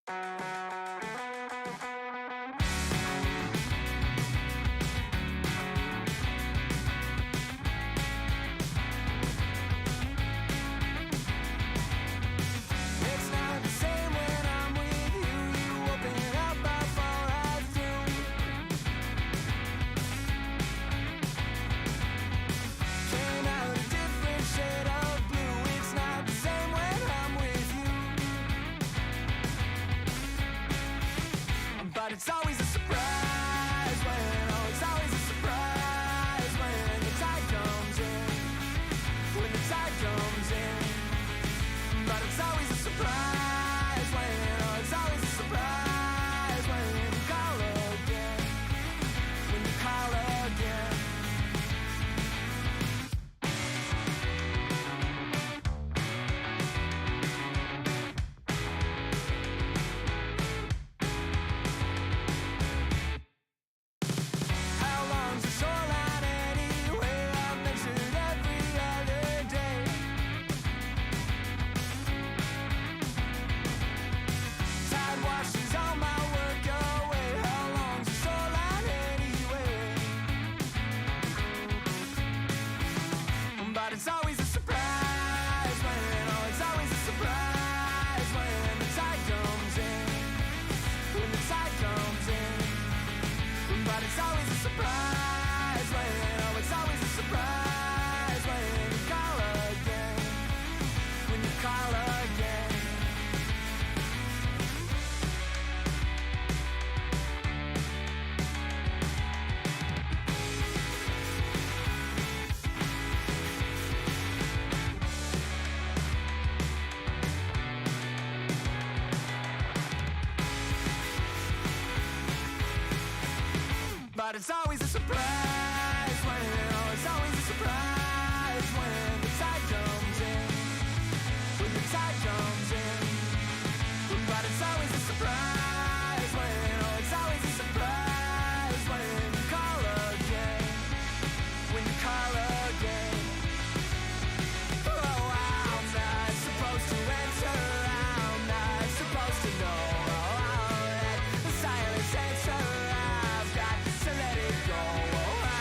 It's not the same when I'm with you. You open up before I do. Came out a different shade of blue. It's not the same when I'm with you. But it's always a surprise when, oh, it's always a surprise when the tide comes in. When the tide comes in. But it's always a surprise when, oh, it's always a surprise when you call again. When you call again. How long's the shoreline anyway? I've measured every other day. Tide washes all my work away. How long's the shoreline anyway? But it's always a surprise when, oh, it's always a surprise when the tide comes in. When the tide comes in. But it's always a surprise when, oh, it's always a surprise when you call again. When you call again. But it's always a surprise when, oh, it's always a surprise when the tide comes in. When the tide comes in. But it's always a surprise when, oh, it's always a surprise when you call again. When you call again. Oh, I'm not supposed to answer. I'm not supposed to know all that the silence answer. I've got to let it go. Oh,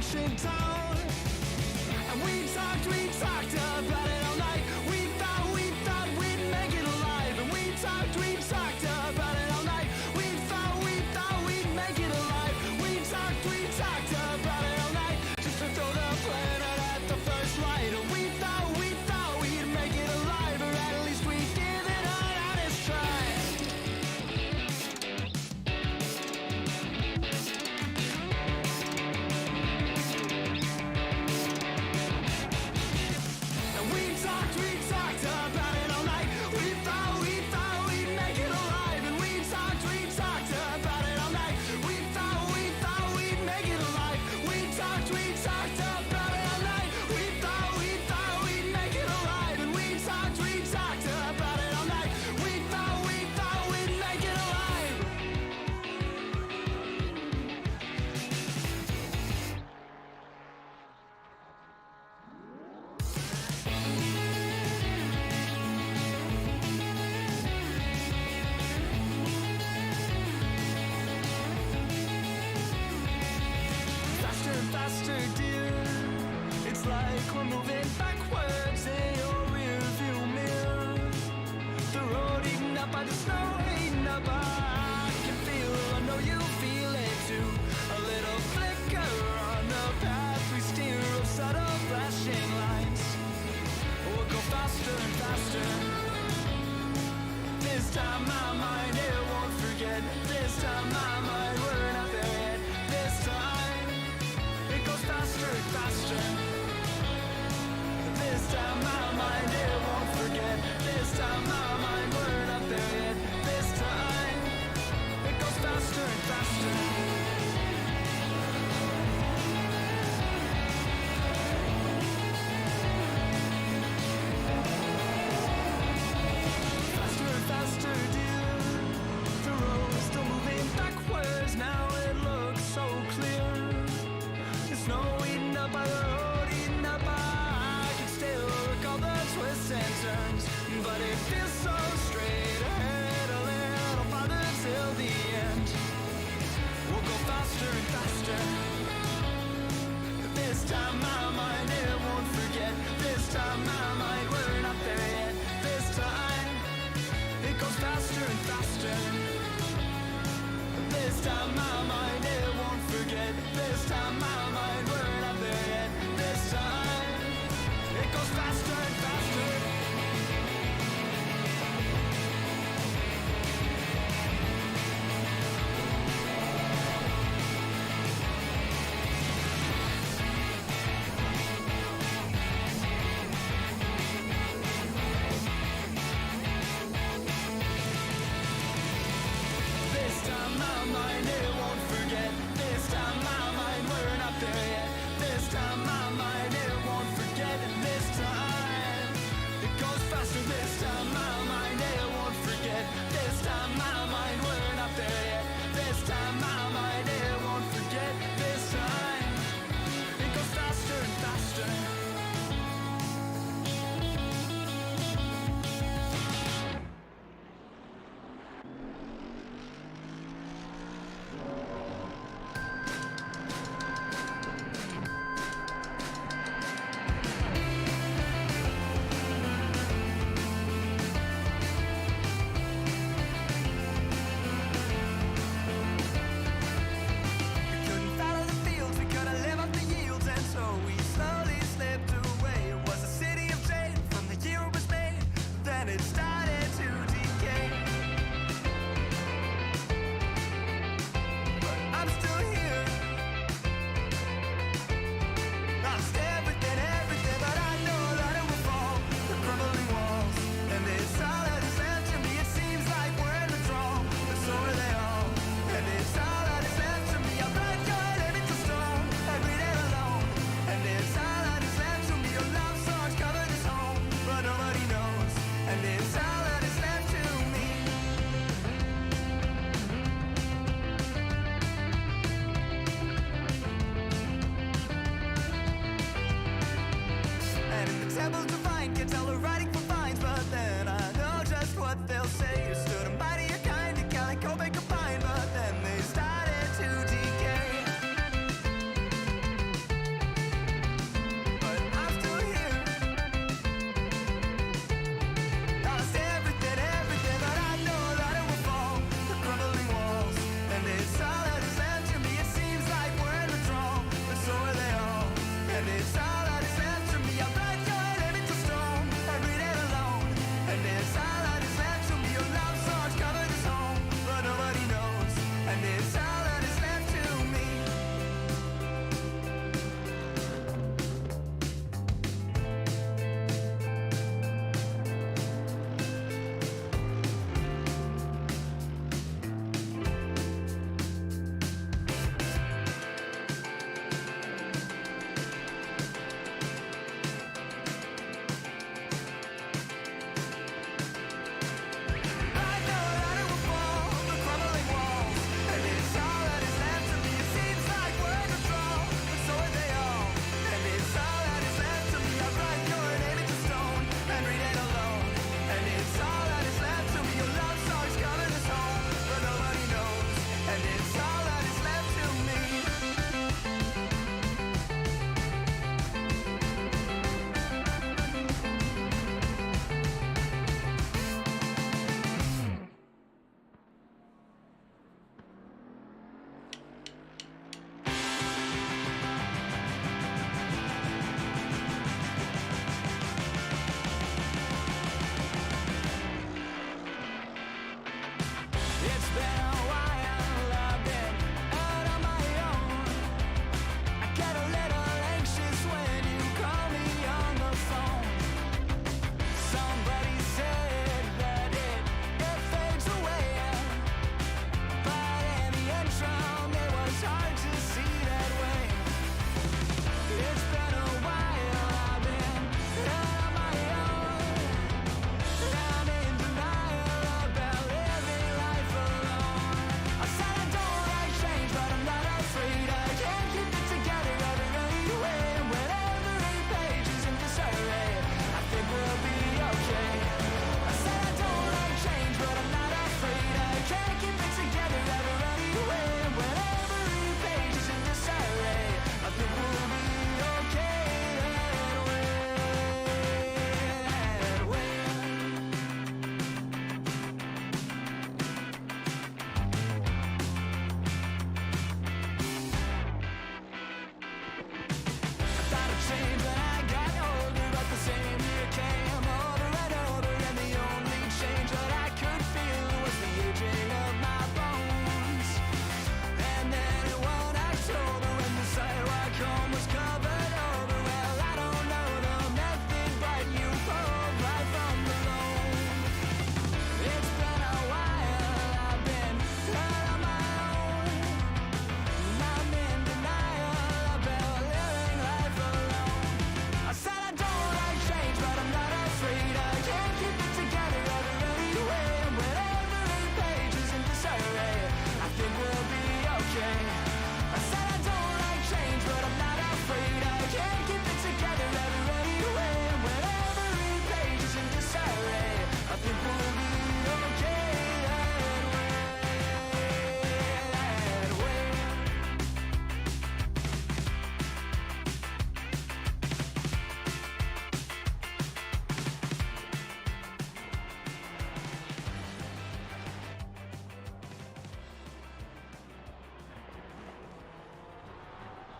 ancient town. And we talked about it all night. We thought we'd make it alive. And we talked about it all night. We thought we'd make it alive. We talked about it all night. Just to throw the planet at the first light. And we thought we'd make it alive. Or at least we'd give it an honest try. And we talked about it all night. We thought we'd make it alive. And we talked about it all night. We thought we'd make it alive. We talked about it all night. We thought we'd make it alive. And we talked about it all night. We thought we'd make it alive. Faster, faster, dear. It's like we're moving backwards in your rearview mirror. The road eaten up by the snow, eaten up. I can feel, I know you feel it too. A little flicker on the path we steer of subtle flashing lights. We'll go faster and faster. This time my mind, it won't forget. This time my mind, we're not there yet. This time it goes faster and faster. This time my mind, it won't forget. This time my mind, we're not there yet. This time it goes faster and faster. Faster and faster, dear. The road's still moving backwards. Now it looks so clear. The snow eaten up by the road, eaten up by. I can still recall the twists and turns, but it feels so straight ahead, a little farther till the end. We'll go faster and faster. This time my mind, it won't forget. This time my mind, we're not there yet. This time it goes faster and faster. This time my mind, it won't forget. This time my mind, we're not there yet. This time it goes faster and faster. This time my mind, it won't forget. This time my mind, we're not there.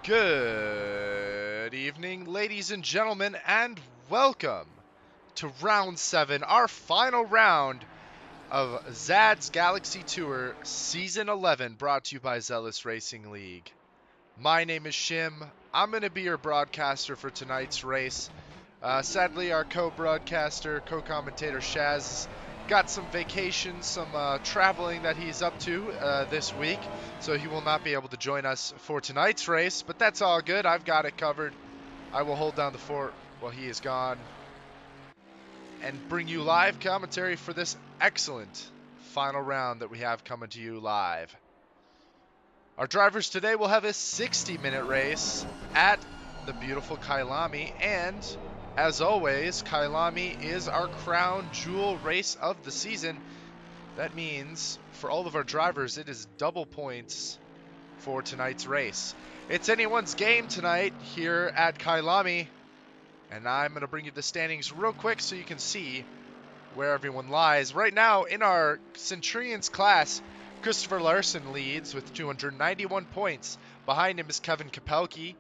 Good evening, ladies and gentlemen, and welcome to Round 7, our final round of Zad's Galaxy Tour Season 11, brought to you by Zealous Racing League. My name is Shim. I'm going to be your broadcaster for tonight's race. Sadly, our co-broadcaster, co-commentator Shaz got some vacation, some traveling that he's up to this week, so he will not be able to join us for tonight's race, but that's all good. I've got it covered. I will hold down the fort while he is gone and bring you live commentary for this excellent final round that we have coming to you live. Our drivers today will have a 60-minute race at the beautiful Kyalami, and as always, Kyalami is our crown jewel race of the season. That means for all of our drivers, it is double points for tonight's race. It's anyone's game tonight here at Kyalami, and I'm going to bring you the standings real quick so you can see where everyone lies. Right now, in our Centurions class, Christopher Larson leads with 291 points. Behind him is Kevin Kapelke,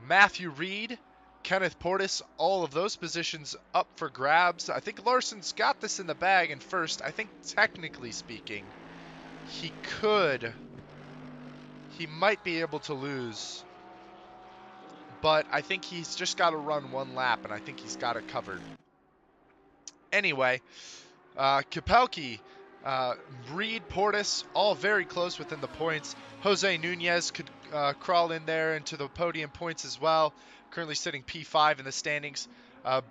Matthew Reed, Kenneth Portis, all of those positions up for grabs. I think Larson's got this in the bag in first. I think technically speaking, he might be able to lose, but I think he's just got to run one lap, and I think he's got it covered. Anyway, Kapelke, Reed, Portis, all very close within the points. Jose Nunez could crawl in there into the podium points as well, currently sitting P5 in the standings.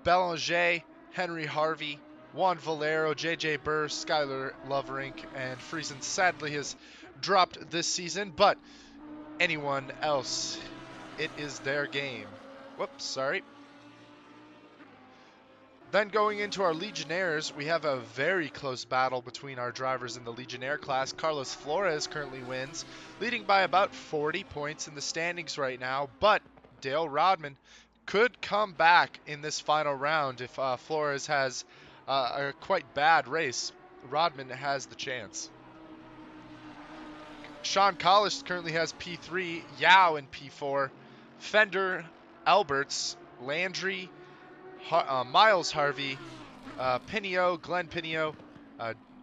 Belanger, Henry Harvey, Juan Valero, JJ Burr, Skyler Loverink, and Friesen sadly has dropped this season, but anyone else, it is their game. Whoops, sorry. Then going into our Legionnaires, we have a very close battle between our drivers in the Legionnaire class. Carlos Flores currently wins, leading by about 40 points in the standings right now, but Dale Rodman could come back in this final round if Flores has a quite bad race. Rodman has the chance. Sean Collis currently has P3, Yao in P4, Fender, Alberts, Landry, Miles Harvey, Pinio, Glenn Pinio,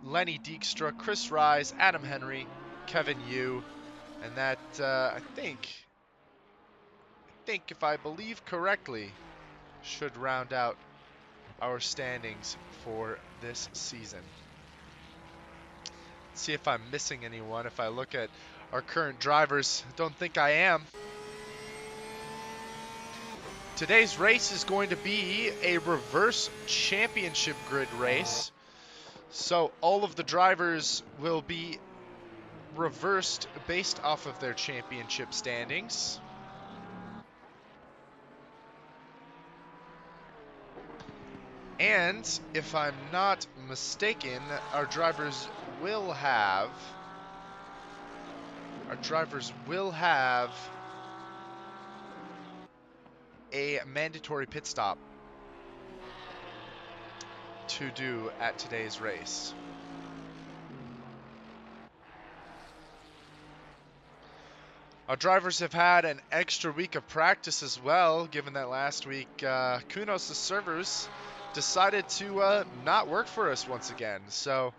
Lenny Dijkstra, Chris Rise, Adam Henry, Kevin Yu, and that I think if I believe correctly, should round out our standings for this season. Let's see if I'm missing anyone. If I look at our current drivers, don't think I am. Today's race is going to be a reverse championship grid race. So all of the drivers will be reversed based off of their championship standings. And if I'm not mistaken, our drivers will have a mandatory pit stop to do at today's race. Our drivers have had an extra week of practice as well, given that last week Kunos' servers decided to not work for us once again. So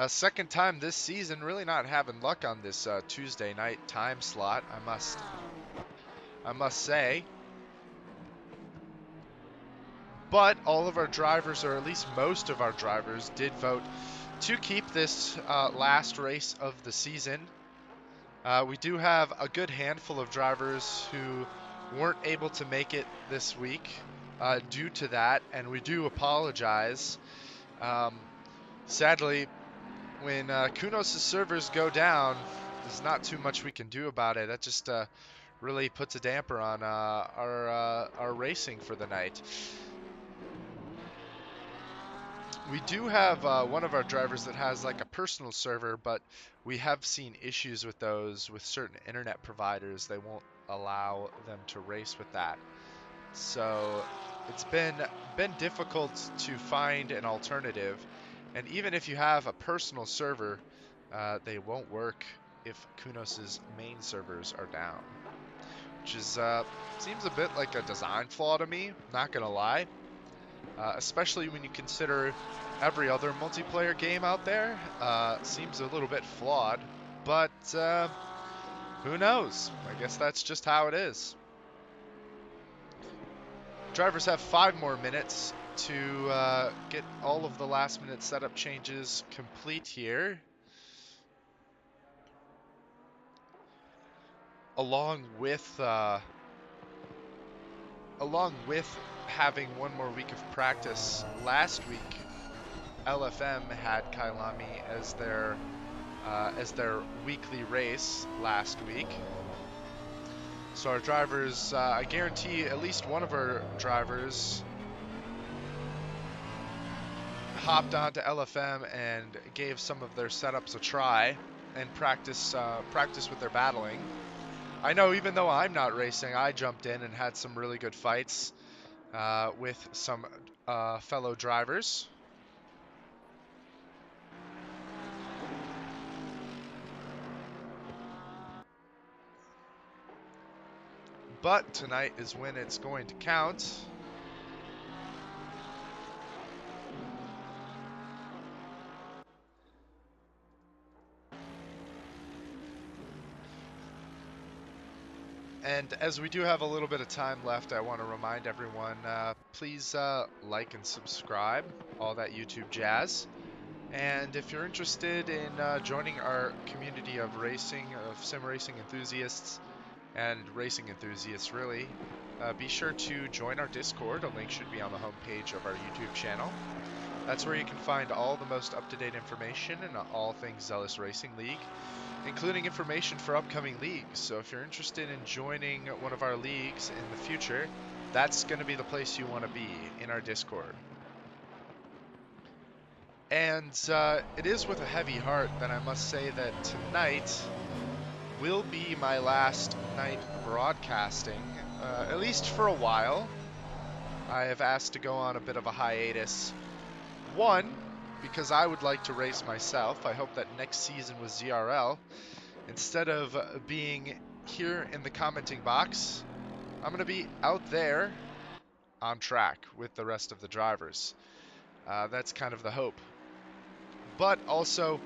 second time this season, really not having luck on this Tuesday night time slot, I must say. But all of our drivers, or at least most of our drivers, did vote to keep this last race of the season. We do have a good handful of drivers who weren't able to make it this week due to that, and we do apologize. Sadly, when Kunos' servers go down, there's not too much we can do about it. That just really puts a damper on our racing for the night. We do have one of our drivers that has like a personal server, but we have seen issues with those with certain internet providers. They won't allow them to race with that. So it's been difficult to find an alternative. And even if you have a personal server, they won't work if Kunos' main servers are down. which is seems a bit like a design flaw to me, not gonna lie. Especially when you consider every other multiplayer game out there seems a little bit flawed, but who knows? I guess that's just how it is. Drivers have 5 more minutes to get all of the last minute setup changes complete here. Along with having one more week of practice, last week LFM had Kyalami as their weekly race last week. So our drivers, I guarantee at least one of our drivers hopped onto LFM and gave some of their setups a try and practice with their battling. I know even though I'm not racing, I jumped in and had some really good fights with some fellow drivers. But tonight is when it's going to count. And as we do have a little bit of time left, I want to remind everyone, please like and subscribe, all that YouTube jazz. And if you're interested in joining our community of sim racing enthusiasts, and racing enthusiasts really, be sure to join our Discord. A link should be on the homepage of our YouTube channel. That's where you can find all the most up-to-date information and all things Zealous Racing League, including information for upcoming leagues. So if you're interested in joining one of our leagues in the future, that's going to be the place you want to be, in our Discord. And it is with a heavy heart that I must say that tonight will be my last night broadcasting, at least for a while. I have asked to go on a bit of a hiatus. One, because I would like to race myself. I hope that next season with ZRL, instead of being here in the commenting box, I'm going to be out there on track with the rest of the drivers. That's kind of the hope. But also,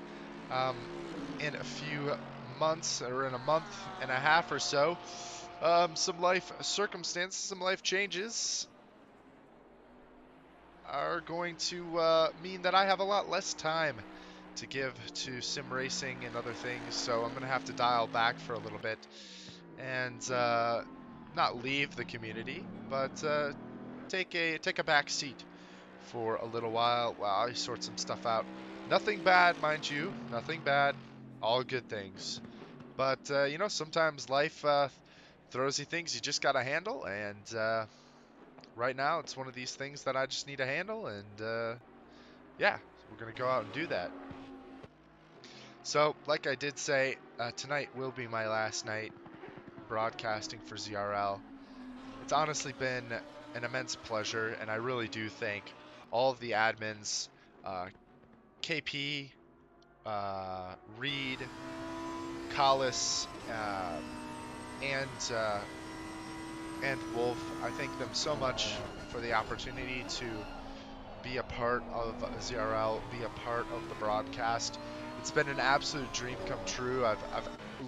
in a few months, or in a month and a half or so, some life circumstances, some life changes are going to mean that I have a lot less time to give to sim racing and other things, so I'm going to have to dial back for a little bit and not leave the community, but take a back seat for a little while I sort some stuff out. Nothing bad, mind you, nothing bad, all good things. But you know, sometimes life throws you things you just got to handle, and right now it's one of these things that I just need to handle, and yeah, we're going to go out and do that. So, like I did say, tonight will be my last night broadcasting for ZRL. It's honestly been an immense pleasure, and I really do thank all of the admins, KP, Reed, Collis, and Wolf. I thank them so much for the opportunity to be a part of ZRL, be a part of the broadcast. It's been an absolute dream come true. I've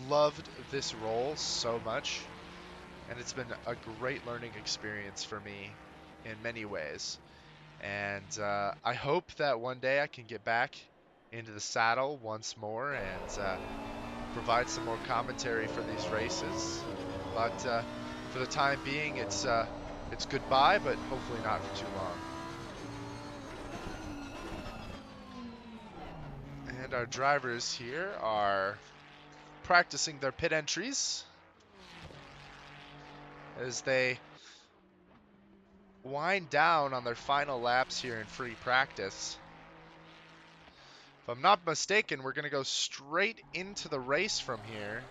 loved this role so much, and it's been a great learning experience for me in many ways. And I hope that one day I can get back into the saddle once more and provide some more commentary for these races. But for the time being, it's goodbye, but hopefully not for too long. And our drivers here are practicing their pit entries as they wind down on their final laps here in free practice. If I'm not mistaken, we're going to go straight into the race from here.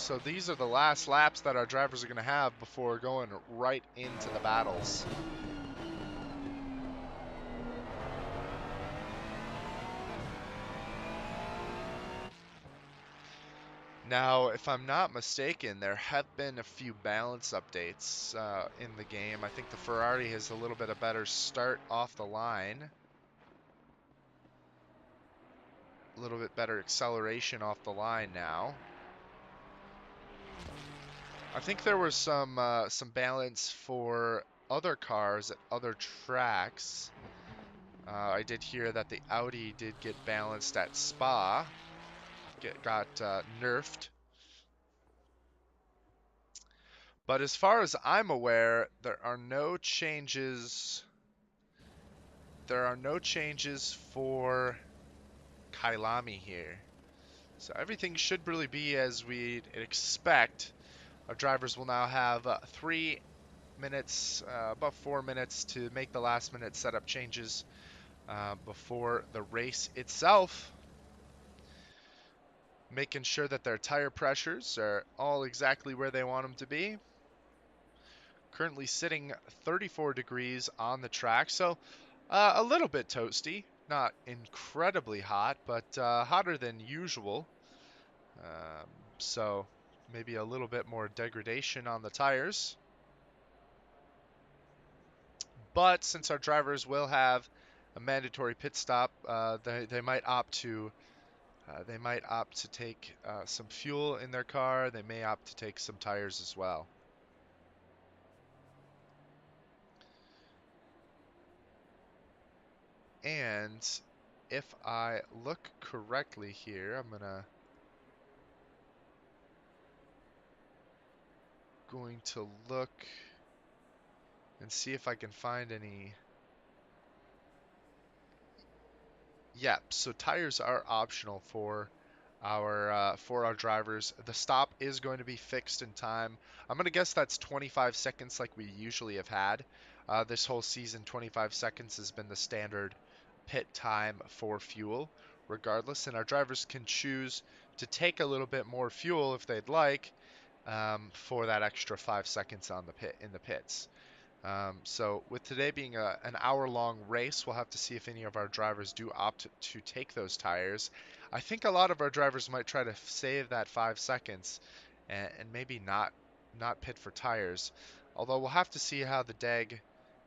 So these are the last laps that our drivers are going to have before going right into the battles. Now, if I'm not mistaken, there have been a few balance updates in the game. I think the Ferrari has a little bit of better start off the line. A little bit better acceleration off the line now. I think there was some balance for other cars at other tracks. I did hear that the Audi did get balanced at Spa. Got nerfed. But as far as I'm aware, there are no changes. There are no changes for Kyalami here. So everything should really be as we'd expect. Our drivers will now have 3 minutes, about 4 minutes to make the last minute setup changes before the race itself. Making sure that their tire pressures are all exactly where they want them to be. Currently sitting 34 degrees on the track, so a little bit toasty. Not incredibly hot, but hotter than usual. So maybe a little bit more degradation on the tires. But since our drivers will have a mandatory pit stop, they might opt to take some fuel in their car. They may opt to take some tires as well. And if I look correctly here, I'm going to look and see if I can find any. Yep, so tires are optional for our drivers. The stop is going to be fixed in time. I'm going to guess that's 25 seconds like we usually have had. This whole season, 25 seconds has been the standard pit time for fuel, regardless. And our drivers can choose to take a little bit more fuel if they'd like for that extra 5 seconds on in the pits. So with today being an hour-long race, we'll have to see if any of our drivers do opt to take those tires. I think a lot of our drivers might try to save that 5 seconds and maybe not pit for tires. Although we'll have to see how the DEG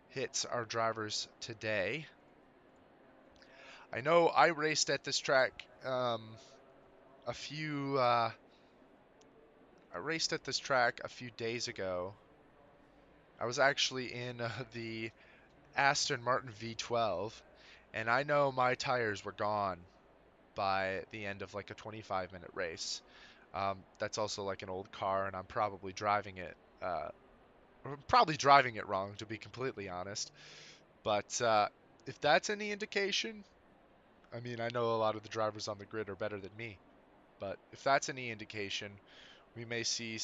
hits our drivers today. I know I raced at this track a few days ago. I was actually in the Aston Martin V12, and I know my tires were gone by the end of like a 25-minute race. That's also like an old car, and I'm probably driving it wrong, to be completely honest. But if that's any indication, I mean, I know a lot of the drivers on the grid are better than me, but if that's any indication, we may see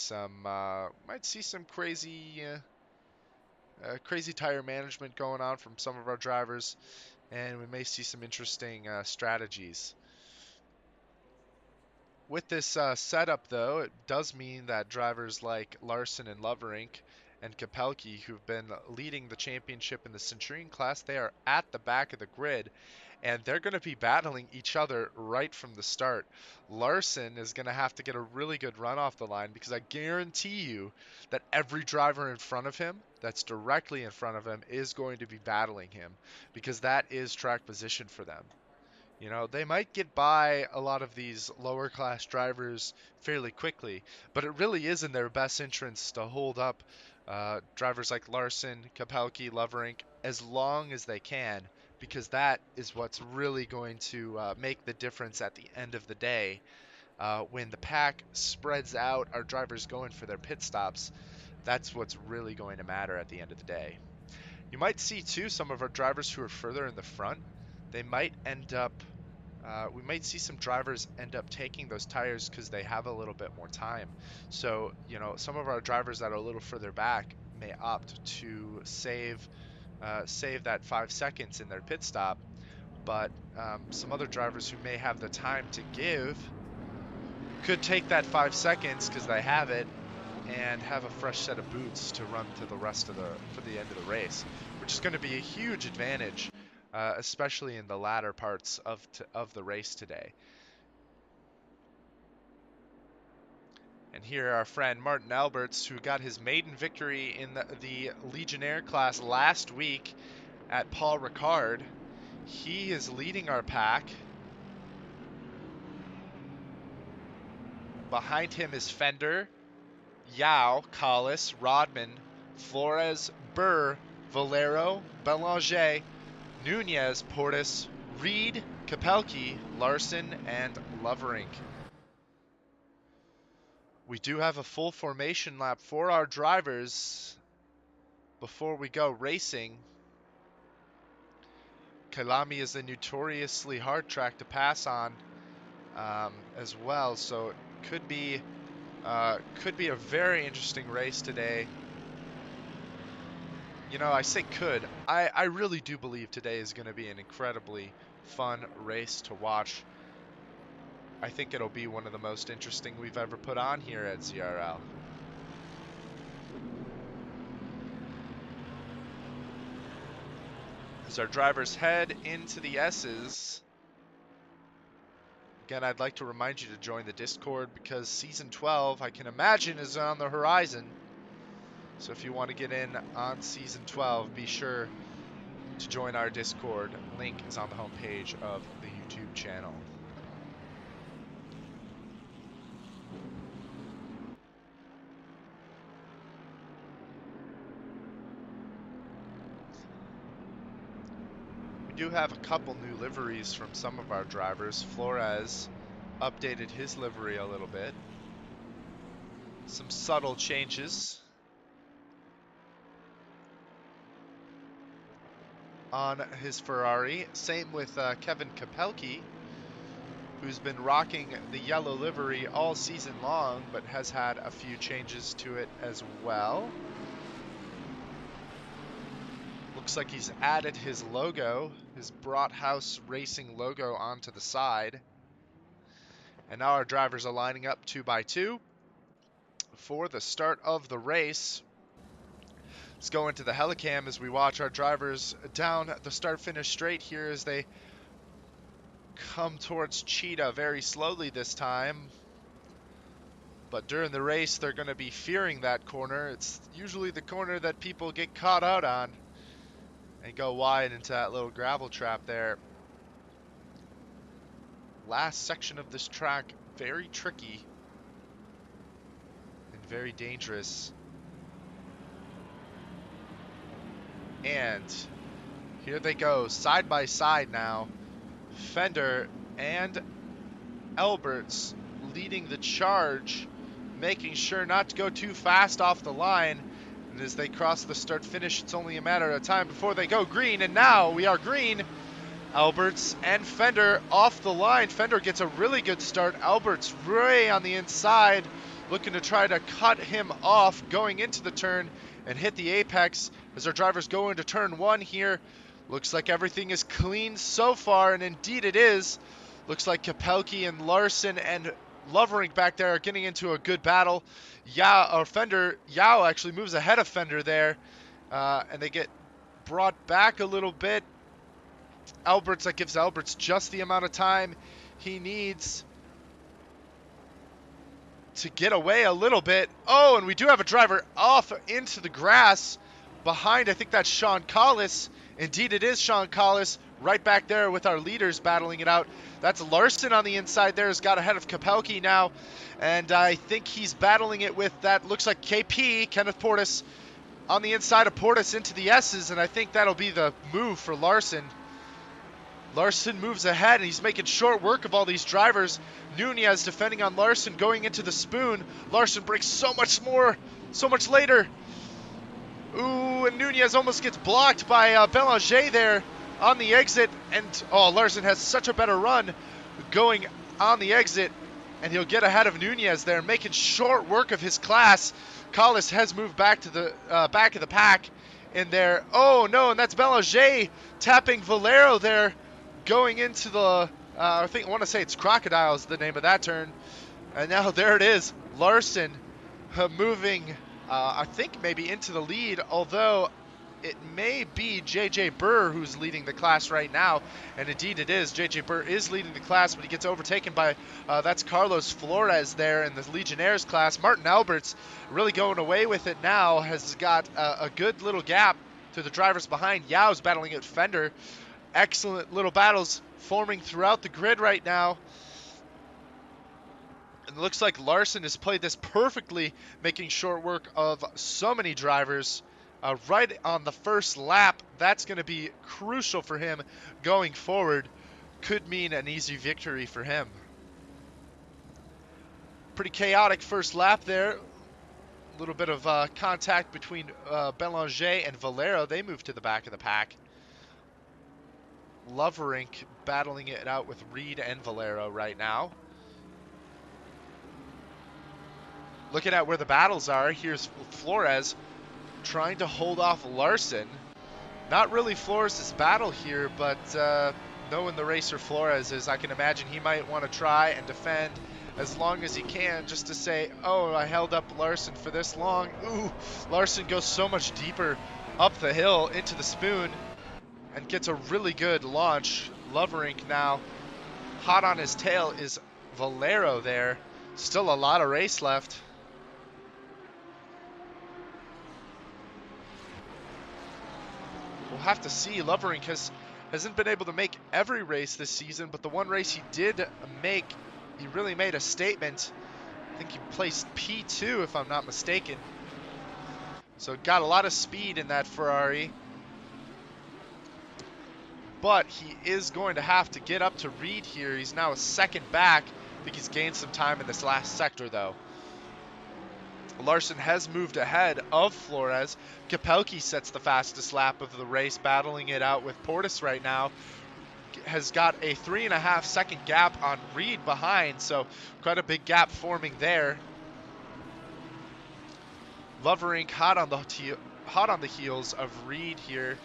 might see some crazy tire management going on from some of our drivers, and we may see some interesting strategies. With this setup, though, it does mean that drivers like Larson and Loverink and Kapelke, who've been leading the championship in the Centurion class, they are at the back of the grid, and they're going to be battling each other right from the start. Larson is going to have to get a really good run off the line, because I guarantee you that every driver in front of him, that's directly in front of him, is going to be battling him, because that is track position for them. You know, they might get by a lot of these lower class drivers fairly quickly, but it really is in their best interest to hold up drivers like Larson, Kapelke, Loverink as long as they can, because that is what's really going to make the difference at the end of the day. When the pack spreads out, our drivers going for their pit stops, that's what's really going to matter at the end of the day. You might see too some of our drivers who are further in the front, they might end up we might see some drivers end up taking those tires because they have a little bit more time. So, you know, some of our drivers that are a little further back may opt to save that 5 seconds in their pit stop, but some other drivers who may have the time to give could take that 5 seconds because they have it and have a fresh set of boots to run to the rest of for the end of the race, which is going to be a huge advantage, especially in the latter parts of the race today. And here our friend Martin Alberts, who got his maiden victory in the Legionnaire class last week at Paul Ricard. He is leading our pack. Behind him is Fender, Yao, Collis, Rodman, Flores, Burr, Valero, Belanger, Nunez, Portis, Reed, Kapelke, Larson, and Loverink. We do have a full formation lap for our drivers before we go racing. Kyalami is a notoriously hard track to pass on as well, so it could be a very interesting race today. You know, I say could. I really do believe today is going to be an incredibly fun race to watch. I think it'll be one of the most interesting we've ever put on here at ZRL. As our drivers head into the S's, again, I'd like to remind you to join the Discord because Season 12, I can imagine, is on the horizon. So if you want to get in on Season 12, be sure to join our Discord. Link is on the homepage of the YouTube channel. We do have a couple new liveries from some of our drivers. Flores updated his livery a little bit. Some subtle changes on his Ferrari. Same with Kevin Kapelke, who's been rocking the yellow livery all season long, but has had a few changes to it as well. Looks like he's added his logo, his Brothaus Racing logo, onto the side. And now our drivers are lining up 2 by 2 for the start of the race. Let's go into the helicam as we watch our drivers down the start-finish straight here as they come towards Cheetah very slowly this time. But during the race, they're going to be fearing that corner. It's usually the corner that people get caught out on and go wide into that little gravel trap there. Last section of this track, very tricky and very dangerous. And here they go, side by side now. Fender and Alberts leading the charge, making sure not to go too fast off the line. And as they cross the start finish, it's only a matter of time before they go green. And now we are green. Alberts and Fender off the line. Fender gets a really good start. Alberts way on the inside, looking to try to cut him off going into the turn and hit the apex as our drivers go into turn 1 here. Looks like everything is clean so far, and indeed it is. Looks like Kapelke and Larson and Loverink back there are getting into a good battle. Yao actually moves ahead of Fender there, and they get brought back a little bit. That gives Alberts just the amount of time he needs to get away a little bit. Oh, and we do have a driver off into the grass behind. I think that's Sean Collis. Indeed, it is Sean Collis right back there with our leaders battling it out. That's Larson on the inside there, has got ahead of Kapelke now. And I think he's battling it with that. Looks like KP, Kenneth Portis, on the inside of Portis into the S's. And I think that'll be the move for Larson. Larson moves ahead, and he's making short work of all these drivers. Nunez defending on Larson, going into the spoon. Larson breaks so much later. Ooh, and Nunez almost gets blocked by Belanger there on the exit. And, oh, Larson has such a better run going on the exit, and he'll get ahead of Nunez there, making short work of his class. Collis has moved back to the back of the pack in there. Oh, no, and that's Belanger tapping Valero there, going into the, I want to say it's Crocodile is the name of that turn. And now there it is. Larson moving, I think maybe into the lead, although it may be JJ Burr who's leading the class right now. And indeed it is. JJ Burr is leading the class, but he gets overtaken by, that's Carlos Flores there in the Legionnaires class. Martin Alberts really going away with it now, has got a good little gap to the drivers behind. Yao's battling out Fender. Excellent little battles forming throughout the grid right now. And it looks like Larson has played this perfectly, making short work of so many drivers. Right on the first lap, that's going to be crucial for him going forward. Could mean an easy victory for him. Pretty chaotic first lap there. A little bit of contact between Belanger and Valero. They move to the back of the pack. Loverink battling it out with Reed and Valero right now. Looking at where the battles are, here's Flores trying to hold off Larson. Not really Flores' battle here, but knowing the racer Flores is, I can imagine he might want to try and defend as long as he can, just to say, oh, I held up Larson for this long. Ooh, Larson goes so much deeper up the hill into the spoon and gets a really good launch. Loverink now hot on his tail is Valero there. Still a lot of race left. We'll have to see. Loverink hasn't been able to make every race this season, but the one race he did make, he really made a statement. I think he placed P2 if I'm not mistaken. So got a lot of speed in that Ferrari. But he is going to have to get up to Reed here. He's now a second back. I think he's gained some time in this last sector though. Larson has moved ahead of Flores. Kapelke sets the fastest lap of the race, battling it out with Portis right now. Has got a 3.5 second gap on Reed behind, so quite a big gap forming there. Loverink hot on the heels of Reed here.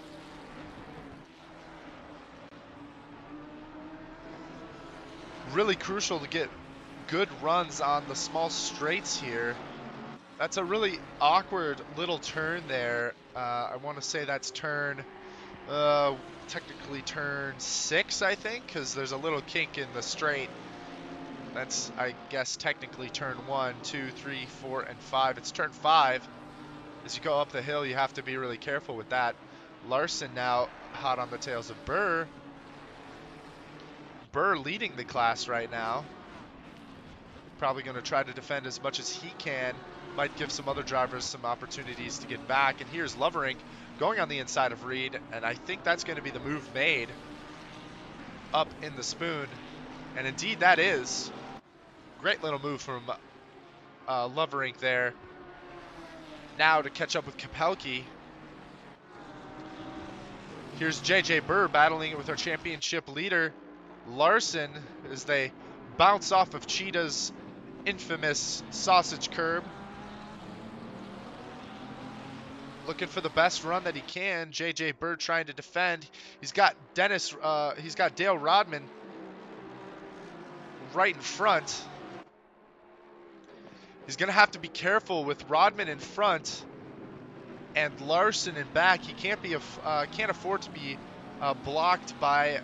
Really crucial to get good runs on the small straights here. That's a really awkward little turn there. I want to say that's turn, technically turn 6, I think, because there's a little kink in the straight. That's, I guess, technically turn 1, 2, 3, 4, and 5. It's turn 5. As you go up the hill, you have to be really careful with that. Larson now hot on the tails of Burr. Burr leading the class right now. Probably going to try to defend as much as he can. Might give some other drivers some opportunities to get back. And here's Loverink going on the inside of Reed, and I think that's going to be the move made up in the spoon. And indeed that is. Great little move from Loverink there. Now to catch up with Kapelke. Here's JJ Burr battling it with our championship leader Larson as they bounce off of Cheetah's infamous sausage curb. Looking for the best run that he can. JJ Burr trying to defend. He's got Dale Rodman right in front. He's gonna have to be careful with Rodman in front and Larson in back. He can't afford to be blocked by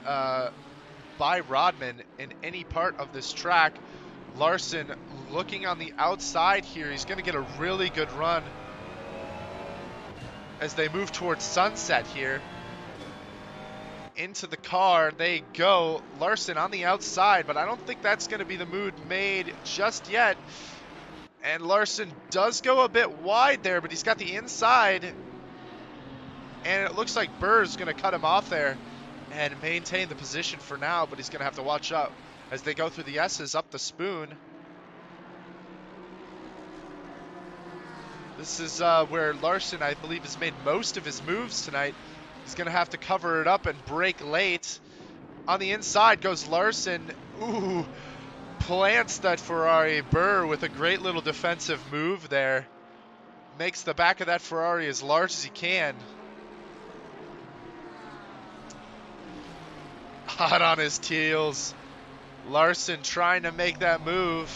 Rodman in any part of this track. Larson looking on the outside here. He's gonna get a really good run as they move towards sunset here. Into the car they go. Larson on the outside, but I don't think that's going to be the move made just yet. And Larson does go a bit wide there, but he's got the inside. And it looks like Burr's going to cut him off there and maintain the position for now, but he's going to have to watch out as they go through the S's up the spoon. This is where Larson, I believe, has made most of his moves tonight. He's going to have to cover it up and brake late. On the inside goes Larson. Ooh, plants that Ferrari. Burr with a great little defensive move there. Makes the back of that Ferrari as large as he can. Hot on his heels. Larson trying to make that move.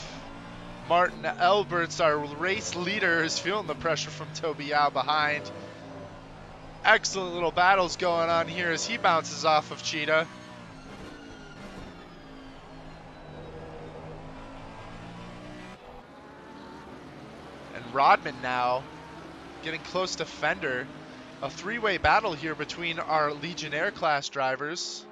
Martin Alberts, our race leader, is feeling the pressure from Toby Yao behind. Excellent little battles going on here as he bounces off of Cheetah. And Rodman now getting close to Fender. A three-way battle here between our Legionnaire class drivers.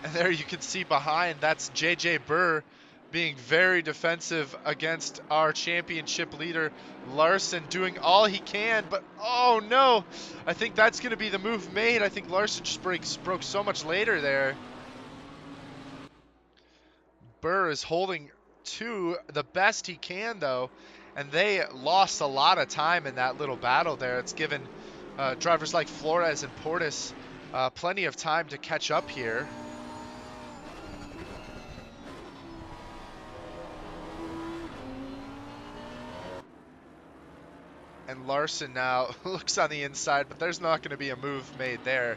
And there you can see behind, that's JJ Burr being very defensive against our championship leader, Larson, doing all he can, but oh no, I think that's going to be the move made. I think Larson just broke so much later there. Burr is holding to the best he can though, and they lost a lot of time in that little battle there. It's given drivers like Flores and Portis plenty of time to catch up here. And Larson now looks on the inside, but there's not going to be a move made there.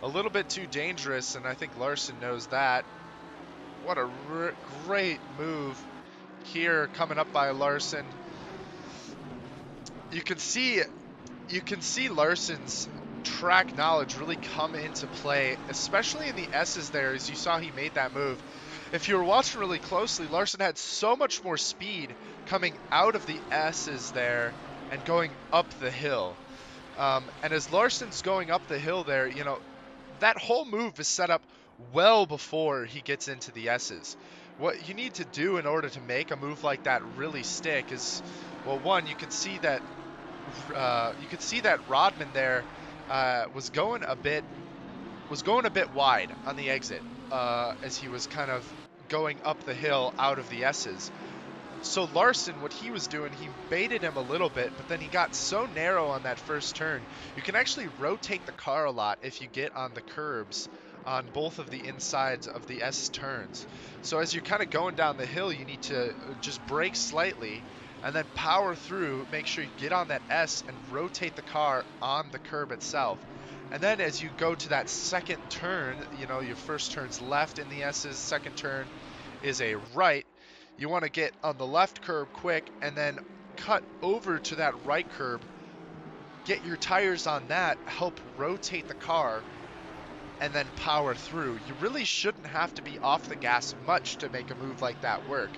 A little bit too dangerous, and I think Larson knows that. What a great move here coming up by Larson. You can see Larson's track knowledge really come into play, especially in the S's there, as you saw he made that move. If you were watching really closely, Larson had so much more speed coming out of the S's there and going up the hill. And as Larson's going up the hill there, you know, that whole move is set up well before he gets into the S's. What you need to do in order to make a move like that really stick is, well, one, you can see that Rodman there was going a bit wide on the exit as he was kind of going up the hill out of the S's. So Larson, what he was doing, he baited him a little bit, but then he got so narrow on that first turn. You can actually rotate the car a lot if you get on the curbs on both of the insides of the S turns. So as you're kind of going down the hill, you need to just brake slightly and then power through, make sure you get on that S and rotate the car on the curb itself. And then as you go to that second turn, you know, your first turn's left in the S's, second turn is a right. You want to get on the left curb quick and then cut over to that right curb, get your tires on that, help rotate the car, and then power through. You really shouldn't have to be off the gas much to make a move like that work.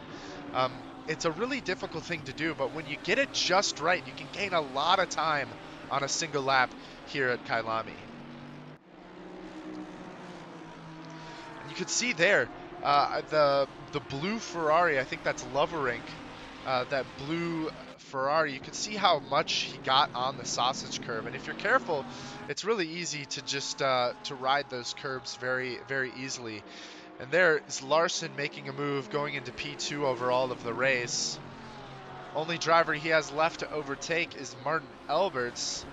It's a really difficult thing to do, but when you get it just right, you can gain a lot of time on a single lap here at Kyalami. And you can see there, the blue Ferrari, I think that's Loverink, that blue Ferrari, you can see how much he got on the sausage curb, and if you're careful, it's really easy to just to ride those curbs very, very easily. And there is Larson making a move, going into P2 over all of the race. Only driver he has left to overtake is Martin Alberts,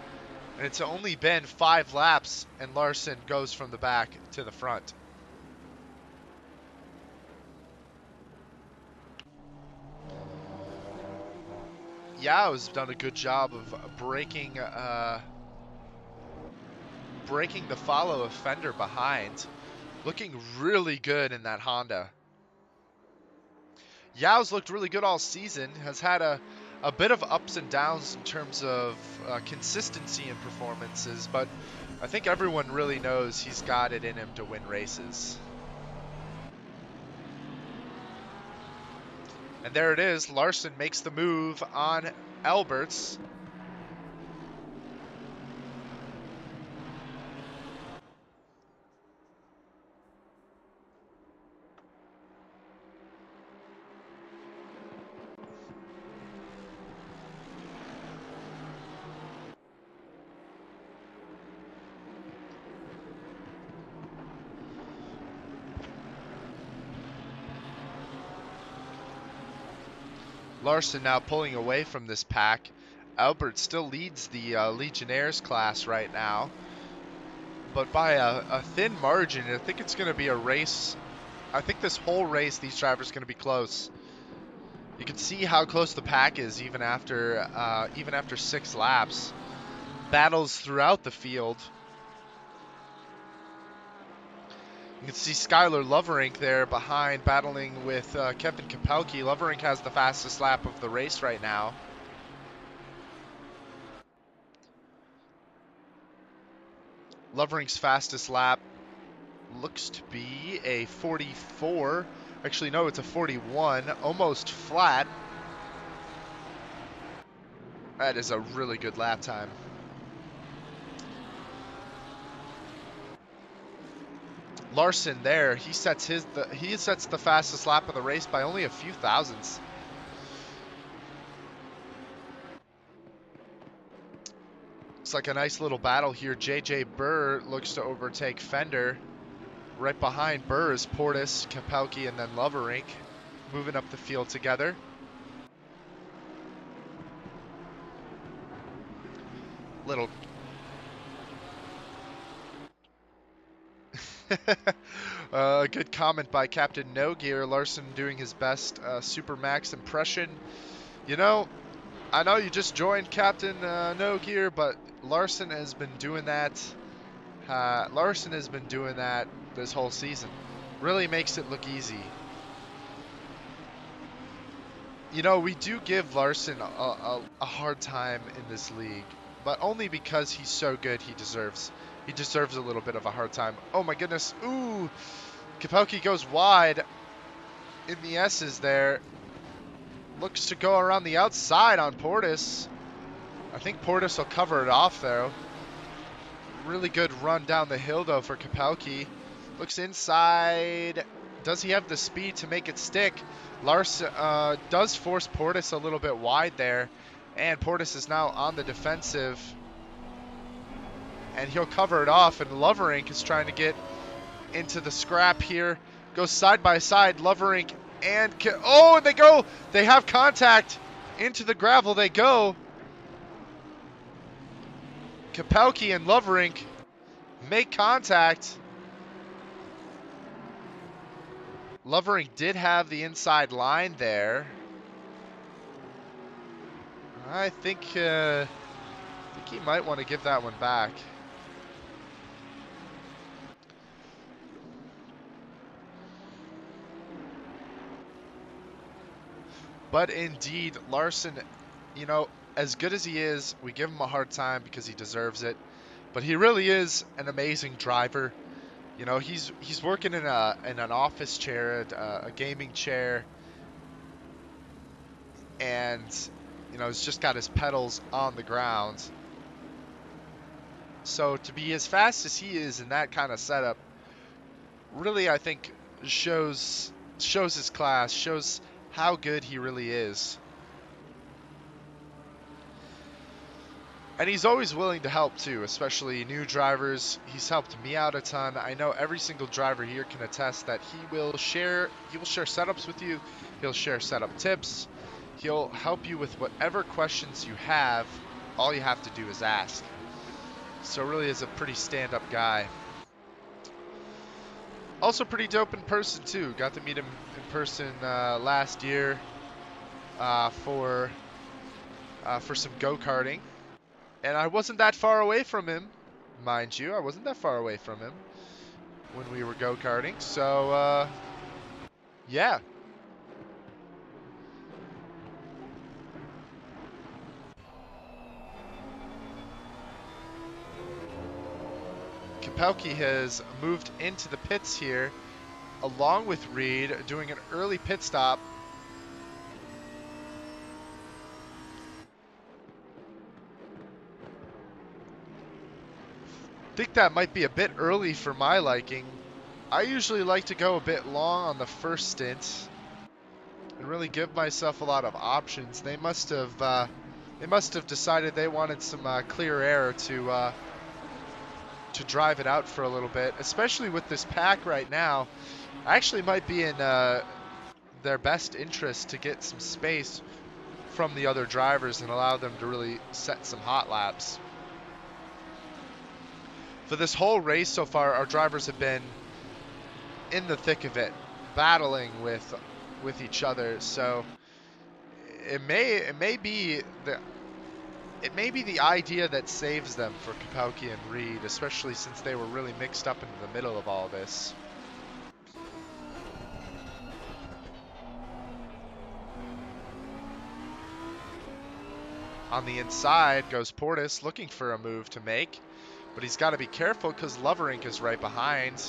and it's only been 5 laps, and Larson goes from the back to the front. Yao's done a good job of breaking the follow of Fender behind. Looking really good in that Honda. Yao's looked really good all season, has had a bit of ups and downs in terms of consistency in performances, but I think everyone really knows he's got it in him to win races. And there it is, Larson makes the move on Alberts. Larson now pulling away from this pack. Albert still leads the Legionnaires class right now, but by a thin margin. I think it's going to be a race. I think this whole race, these drivers are going to be close. You can see how close the pack is even after 6 laps. Battles throughout the field. You can see Skylar Loverink there behind, battling with Kevin Kapelke. Loverink has the fastest lap of the race right now. Loverink's fastest lap looks to be a 44. Actually, no, it's a 41, almost flat. That is a really good lap time. Larson there, he sets the fastest lap of the race by only a few thousandths. Looks like a nice little battle here. JJ Burr looks to overtake Fender. Right behind Burr is Portis, Kapelke, and then Loverink moving up the field together. Little good comment by Captain No Gear. Larson doing his best Super Max impression. You know, I know you just joined, Captain No Gear, but Larson has been doing that. Larson has been doing that this whole season. Really makes it look easy. You know, we do give Larson a hard time in this league, but only because he's so good. He deserves a little bit of a hard time. Oh my goodness! Ooh, Kapelke goes wide in the S's there. Looks to go around the outside on Portis. I think Portis will cover it off though. Really good run down the hill though for Kapelke. Looks inside. Does he have the speed to make it stick? Larson does force Portis a little bit wide there, and Portis is now on the defensive, and he'll cover it off, and Loverink is trying to get into the scrap here. Goes side by side, Loverink and oh, and they have contact. Into the gravel they go. Kapelke and Loverink make contact. Loverink did have the inside line there. I think he might want to give that one back. But indeed, Larson, you know, as good as he is, we give him a hard time because he deserves it. But he really is an amazing driver. You know, he's working in an office chair, a gaming chair, and you know, he's just got his pedals on the ground. So to be as fast as he is in that kind of setup, really, I think shows his class, shows how good he really is. And he's always willing to help too, especially new drivers. He's helped me out a ton. I know every single driver here can attest that he will share setups with you. He'll share setup tips. He'll help you with whatever questions you have. All you have to do is ask. So really is a pretty stand-up guy. Also pretty dope in person too. Got to meet him in person last year for some go-karting. And I wasn't that far away from him, mind you. I wasn't that far away from him when we were go-karting. So, yeah. Kapelke has moved into the pits here, along with Reed, doing an early pit stop. I think that might be a bit early for my liking. I usually like to go a bit long on the first stint and really give myself a lot of options. They must have decided they wanted some clear air to drive it out for a little bit, especially with this pack right now. Actually might be in their best interest to get some space from the other drivers and allow them to really set some hot laps. For this whole race so far, our drivers have been in the thick of it, battling with each other. So it may be the idea that saves them for Kapelke and Reed, especially since they were really mixed up into the middle of all this. On the inside goes Portis, looking for a move to make, but he's got to be careful because Loverink is right behind.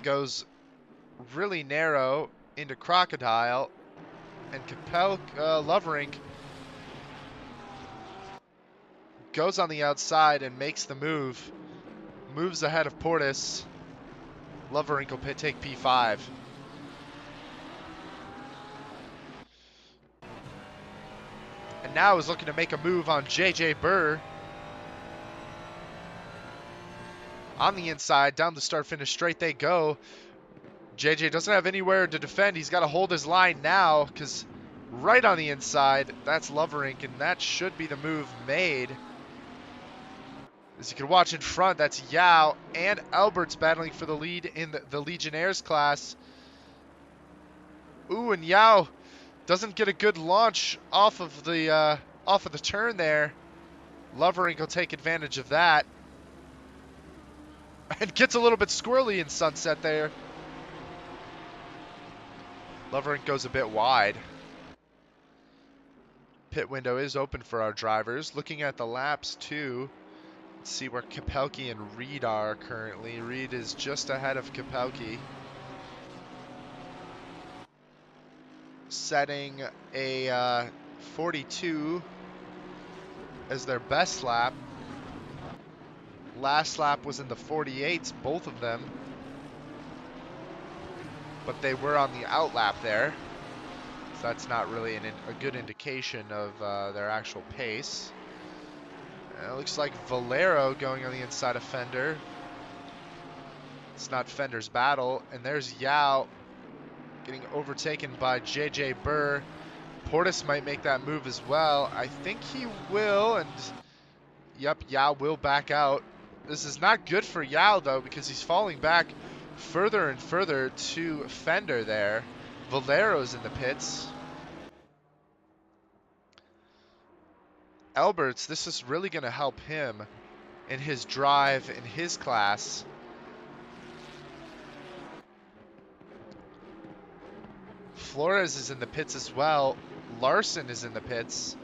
Goes really narrow into Crocodile, and Loverink goes on the outside and makes the move. Moves ahead of Portis. Loverink will take P5. And now is looking to make a move on JJ Burr. On the inside, down the start-finish straight they go. JJ doesn't have anywhere to defend. He's got to hold his line now because right on the inside, that's Loverink, and that should be the move made. As you can watch in front, that's Yao and Alberts battling for the lead in the Legionnaires class. Ooh, and Yao doesn't get a good launch off of the turn there. Loverink will take advantage of that. And gets a little bit squirrely in Sunset there. Loverink goes a bit wide. Pit window is open for our drivers. Looking at the laps too. Let's see where Kapelki and Reed are currently. Reed is just ahead of Kapelki. Setting a 42 as their best lap. Last lap was in the 48s, both of them. But they were on the out lap there. So that's not really a good indication of their actual pace. It looks like Valero going on the inside of Fender. It's not Fender's battle. And there's Yao getting overtaken by JJ Burr. Portis might make that move as well. I think he will. And yep, Yao will back out. This is not good for Yao though, because he's falling back further and further to Fender there. Valero's in the pits. Alberts, this is really going to help him in his drive in his class. Flores is in the pits as well. Larson is in the pits.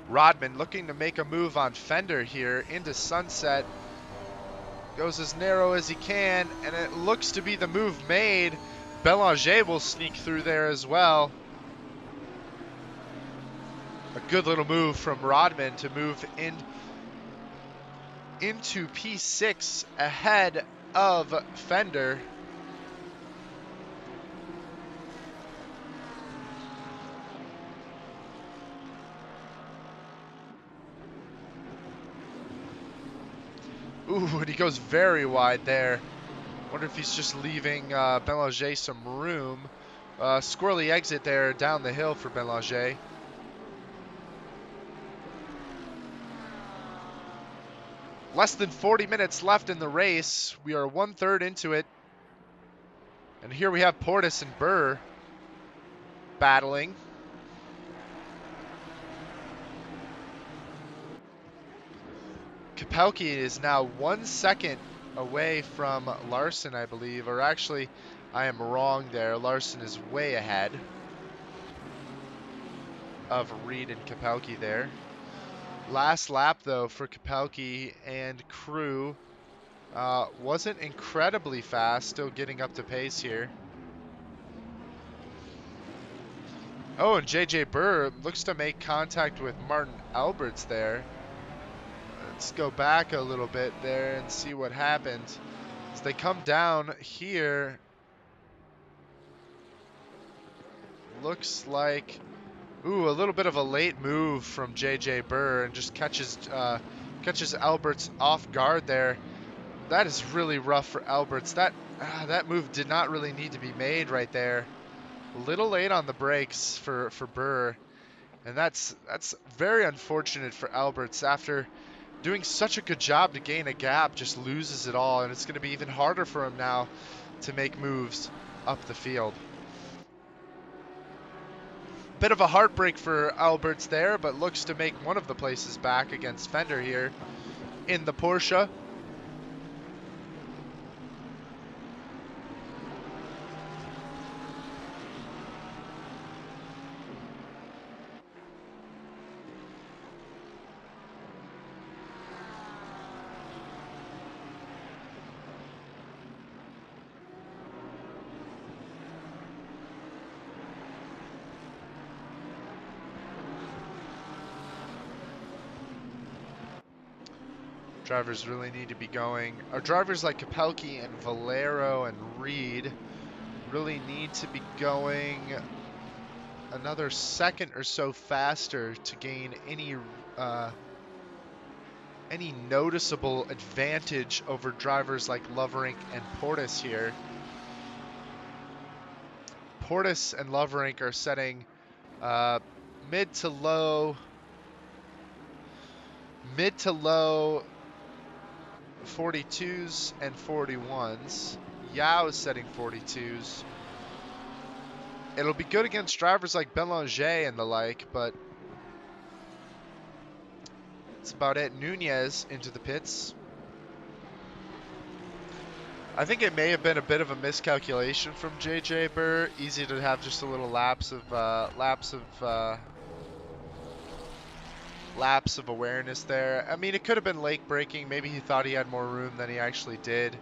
Rodman looking to make a move on Fender here into Sunset. Goes as narrow as he can, and it looks to be the move made. Belanger will sneak through there as well. A good little move from Rodman to move into P6 ahead of Fender. Ooh, and he goes very wide there. Wonder if he's just leaving Belanger some room. Squirrely exit there down the hill for Belanger. Less than 40 minutes left in the race. We are 1/3 into it. And here we have Portis and Burr battling. Kapelki is now 1 second away from Larson, I believe. Or actually, I am wrong there. Larson is way ahead of Reed and Kapelki there. Last lap, though, for Kapelki and crew wasn't incredibly fast. Still getting up to pace here. Oh, and JJ Burr looks to make contact with Martin Alberts there. Let's go back a little bit there and see what happened. As they come down here, looks like, ooh, a little bit of a late move from JJ Burr and just catches Alberts off guard there. That is really rough for Alberts. That move did not really need to be made right there. A little late on the brakes for Burr, and that's very unfortunate for Alberts after doing such a good job to gain a gap, just loses it all, and it's going to be even harder for him now to make moves up the field. Bit of a heartbreak for Alberts there, but looks to make one of the places back against Fender here in the Porsche. Drivers really need to be going. Our drivers like Kapelki and Valero and Reed really need to be going another second or so faster to gain any noticeable advantage over drivers like Loverink and Portis here. Portis and Loverink are setting mid to low 42s and 41s. Yao is setting 42s. It'll be good against drivers like Belanger and the like, but that's about it. Nunez into the pits. I think it may have been a bit of a miscalculation from JJ Burr. Easy to have just a little lapse of awareness there. I mean, it could have been lake braking. Maybe he thought he had more room than he actually did.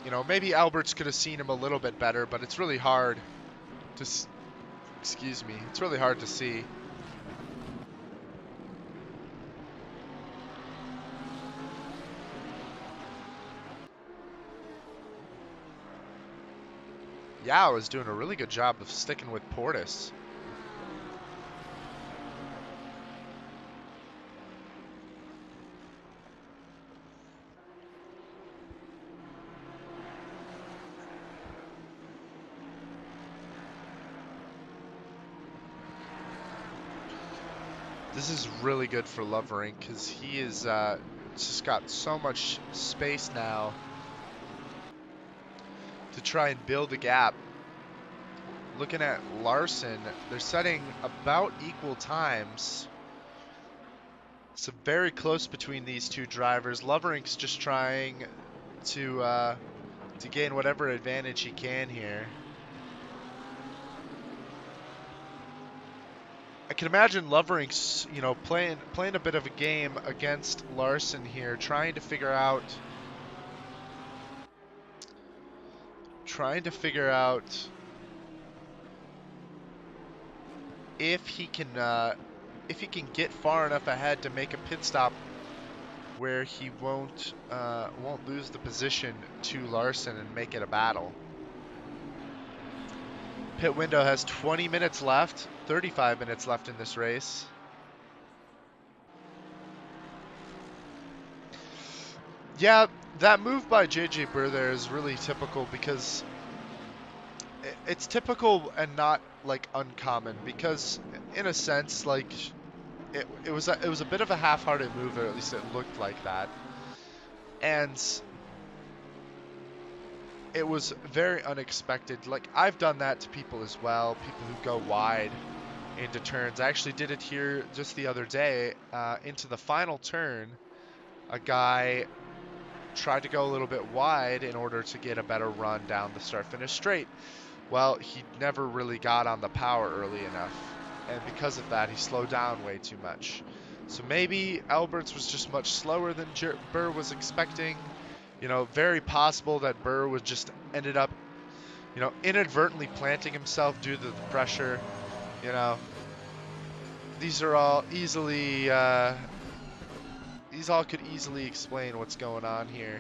You know, maybe Alberts could have seen him a little bit better, but it's really hard to, excuse me, it's really hard to see. Yao is doing a really good job of sticking with Portis. This is really good for Loverink because he is just got so much space now to try and build a gap. Looking at Larson, they're setting about equal times. So very close between these two drivers. Loverink's just trying to gain whatever advantage he can here. I can imagine Loverink's, you know, playing a bit of a game against Larson here, trying to figure out if he can get far enough ahead to make a pit stop where he won't lose the position to Larson and make it a battle. Pit window has 20 minutes left, 35 minutes left in this race. Yeah, that move by JJ Burr there is really typical because it's typical and not like uncommon, because in a sense, like it was a bit of a half-hearted move, or at least it looked like that, and it was very unexpected. Like, I've done that to people as well, people who go wide into turns. I actually did it here just the other day. Into the final turn, a guy tried to go a little bit wide in order to get a better run down the start-finish straight. Well, he never really got on the power early enough, and because of that, he slowed down way too much. So maybe Alberts was just much slower than Burr was expecting. You know, very possible that Burr was just ended up, you know, inadvertently planting himself due to the pressure. You know, these are all easily, these all could easily explain what's going on here.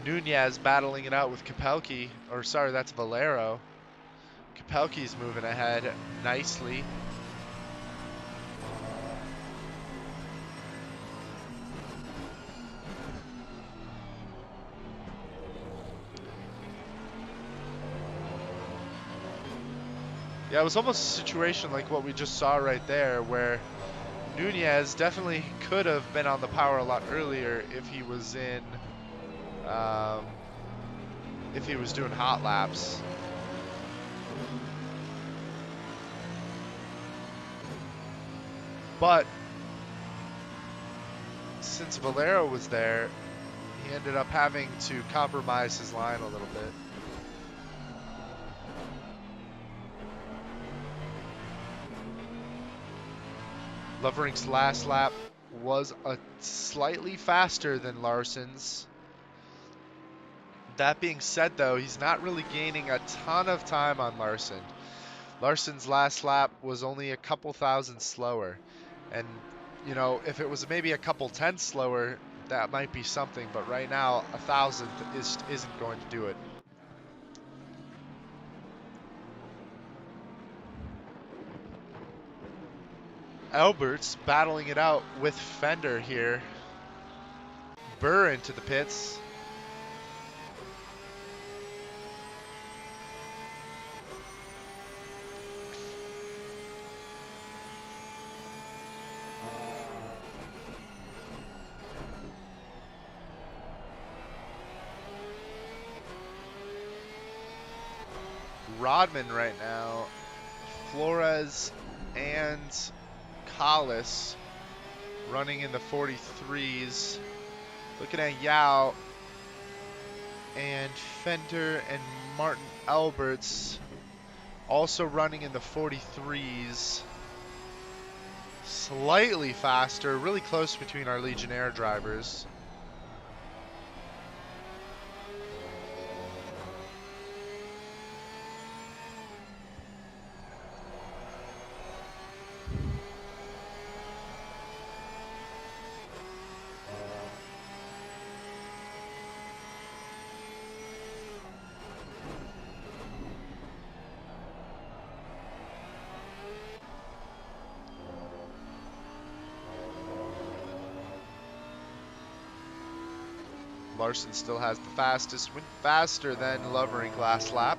Nunez battling it out with Kapelki, or sorry, that's Valero. Kapelki's moving ahead nicely. Yeah, it was almost a situation like what we just saw right there, where Nunez definitely could have been on the power a lot earlier if he was um, if he was doing hot laps. But since Valero was there, he ended up having to compromise his line a little bit. Lovering's last lap was a slightly faster than Larson's. That being said, though, he's not really gaining a ton of time on Larson. Larson's last lap was only a couple thousand slower. And, you know, if it was maybe a couple tenths slower, that might be something. But right now, a thousandth isn't going to do it. Albert's battling it out with Fender here. Burr into the pits. Rodman right now, Flores and Collis running in the 43s. Looking at Yao and Fender and Martin Alberts also running in the 43s. Slightly faster, really close between our Legionnaire drivers. Larson still has the fastest, went faster than Lovering last lap.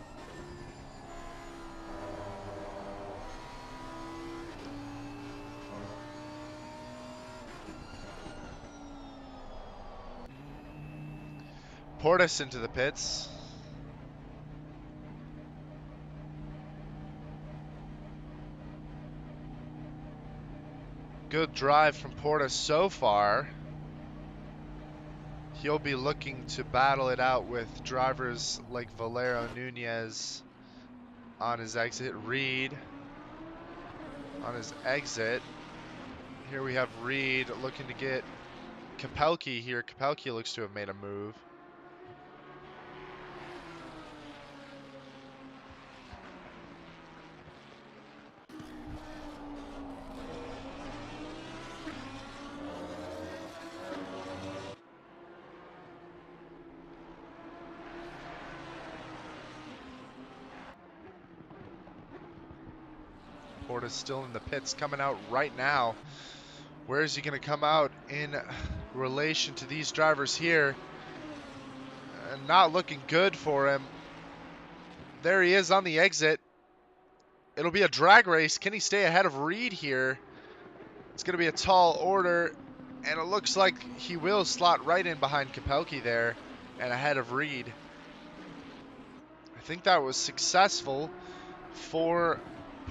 Portis into the pits. Good drive from Portis so far. He'll be looking to battle it out with drivers like Valero Nunez on his exit. Reed on his exit. Here we have Reed looking to get Kapelke here. Kapelke looks to have made a move. Portis still in the pits, coming out right now. Where is he going to come out in relation to these drivers here? Not looking good for him. There he is on the exit. It'll be a drag race. Can he stay ahead of Reed here? It's going to be a tall order, and it looks like he will slot right in behind Kapelke there and ahead of Reed. I think that was successful for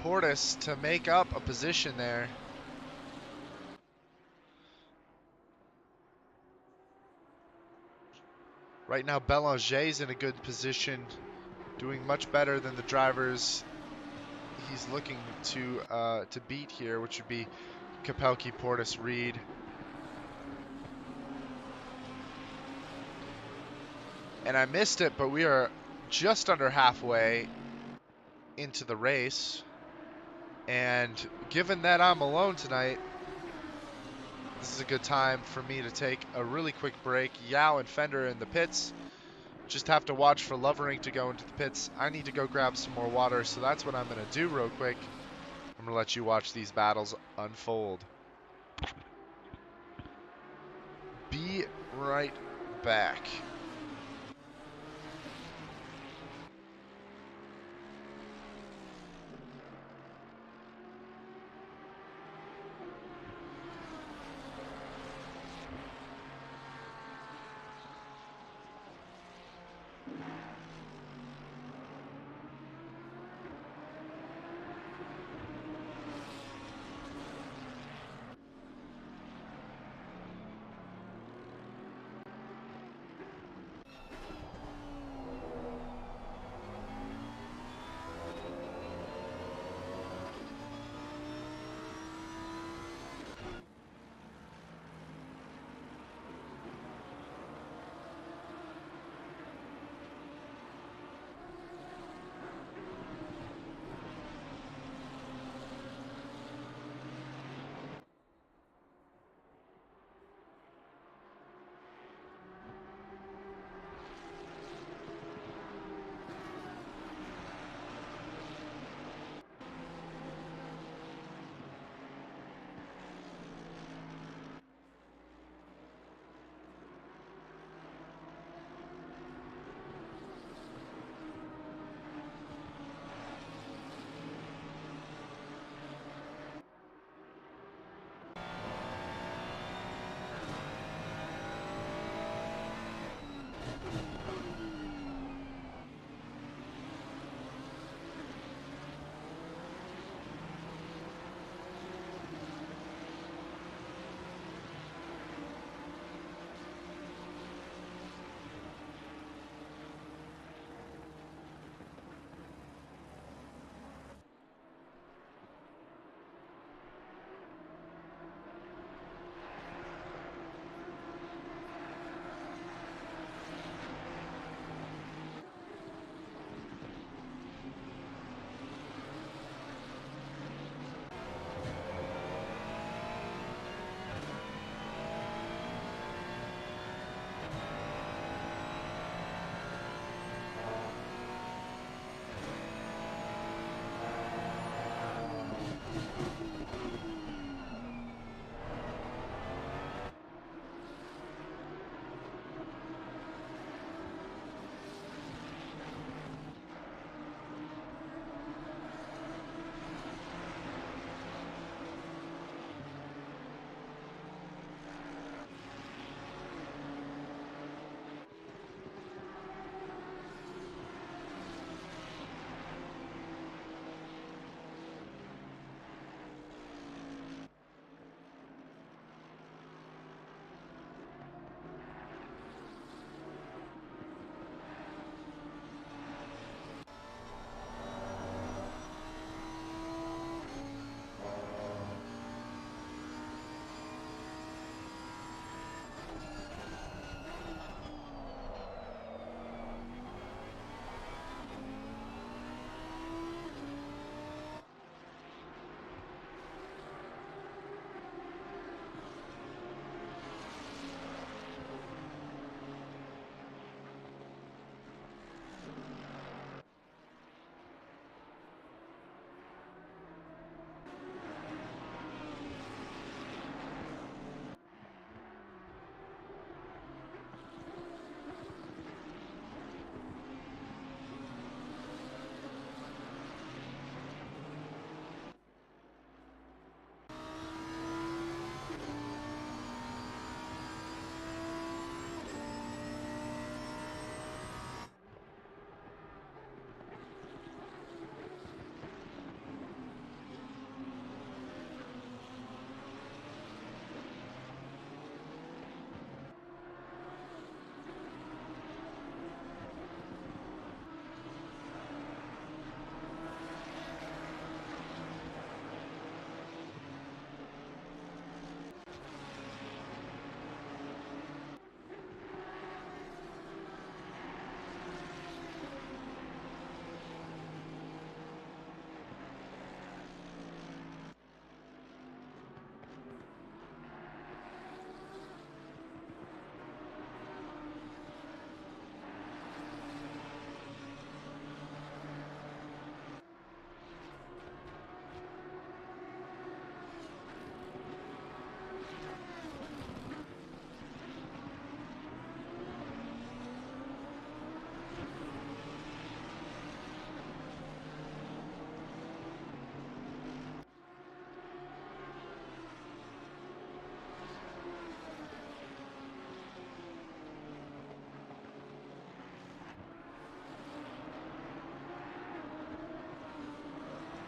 Portis to make up a position there. Right now, Belanger's in a good position, doing much better than the drivers he's looking to beat here, which would be Kapelke, Portis, Reed. And I missed it, but we are just under halfway into the race. And given that I'm alone tonight, this is a good time for me to take a really quick break. Yao and Fender in the pits. Just have to watch for Lovering to go into the pits. I need to go grab some more water, so that's what I'm going to do real quick. I'm going to let you watch these battles unfold. Be right back.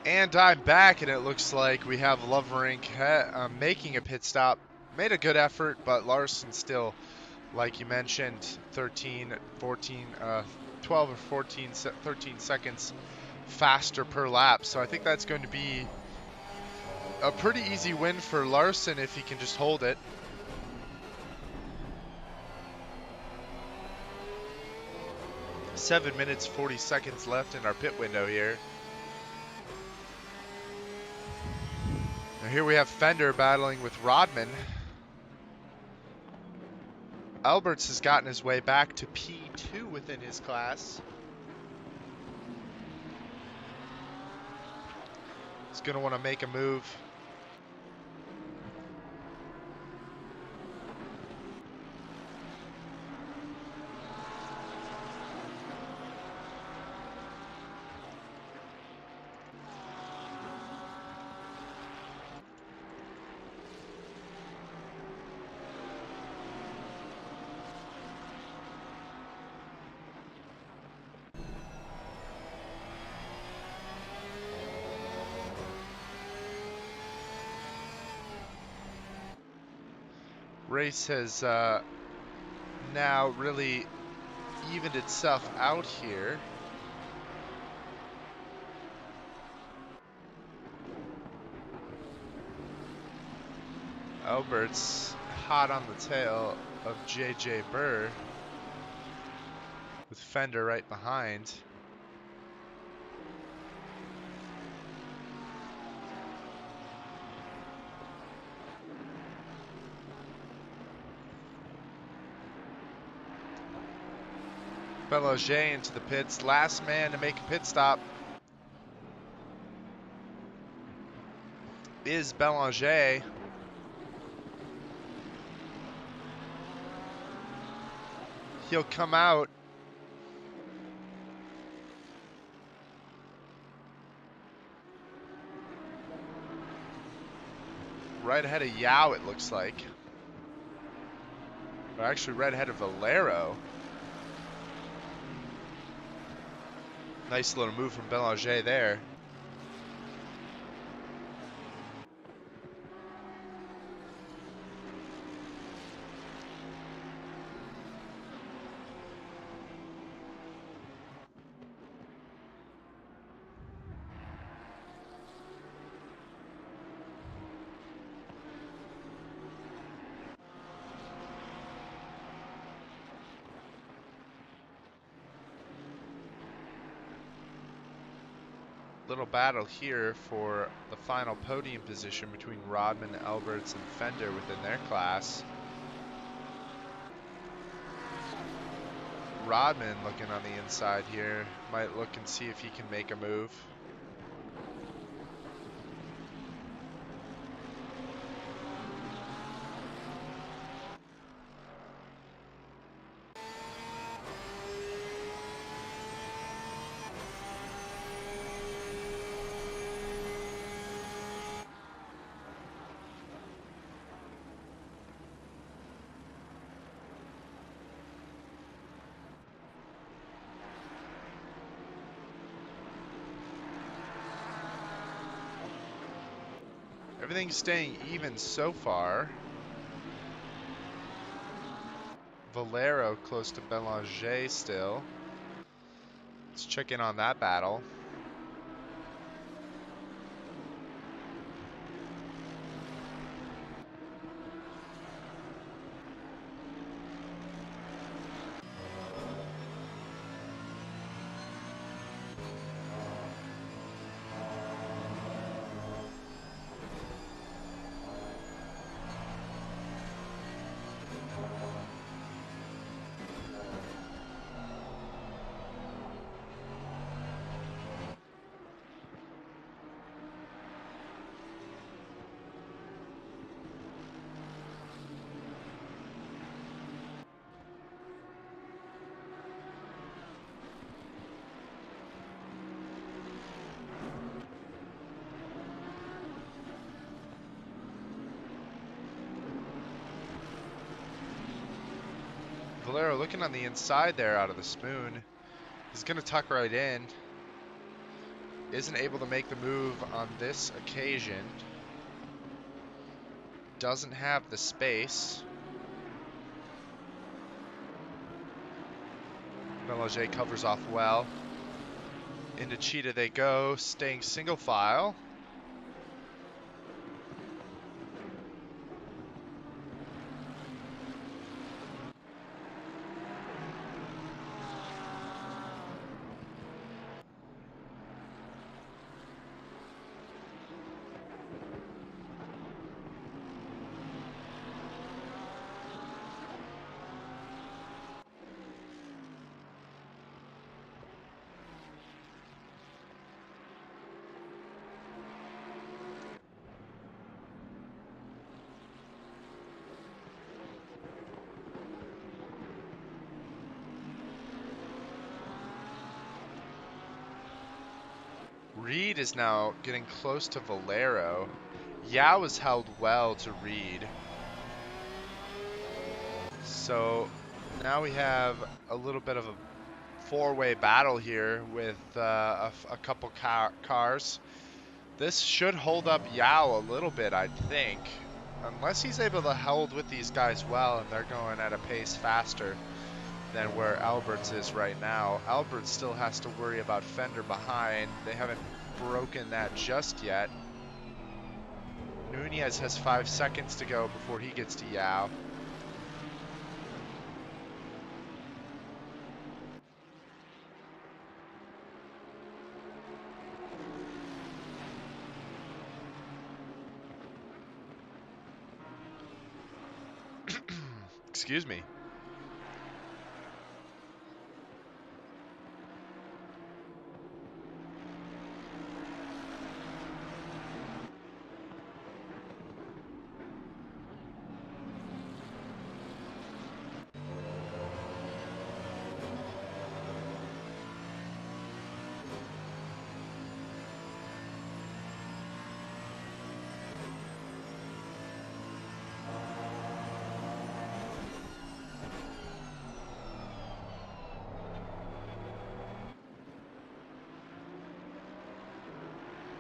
And I'm back, and it looks like we have Loverink making a pit stop. Made a good effort, but Larson still, like you mentioned, 13, 14, 12 or 14, 13 seconds faster per lap. So I think that's going to be a pretty easy win for Larson if he can just hold it. Seven minutes, 40 seconds left in our pit window here. Now here we have Fender battling with Rodman. Alberts has gotten his way back to P2 within his class. He's going to want to make a move. Race has now really evened itself out here. Albert's hot on the tail of JJ Burr with Fender right behind. Belanger into the pits, last man to make a pit stop is Belanger. He'll come out. Right ahead of Yao, it looks like. Or actually right ahead of Valero. Nice little move from Belanger there. Little battle here for the final podium position between Rodman, Alberts, and Fender within their class. Rodman looking on the inside here. Might look and see if he can make a move. Everything's staying even so far. Valero close to Belanger still. Let's check in on that battle. Valero looking on the inside there out of the spoon. He's going to tuck right in. isn't able to make the move on this occasion. Doesn't have the space. Belanger covers off well. Into Cheetah they go, staying single file. Reed is now getting close to Valero. Yao is held well to Reed. So now we have a little bit of a four-way battle here with a couple cars. This should hold up Yao a little bit, I think. Unless he's able to hold with these guys well and they're going at a pace faster than where Alberts is right now. Alberts still has to worry about Fender behind. They haven't broken that just yet. Nunez has 5 seconds to go before he gets to Yao. Excuse me.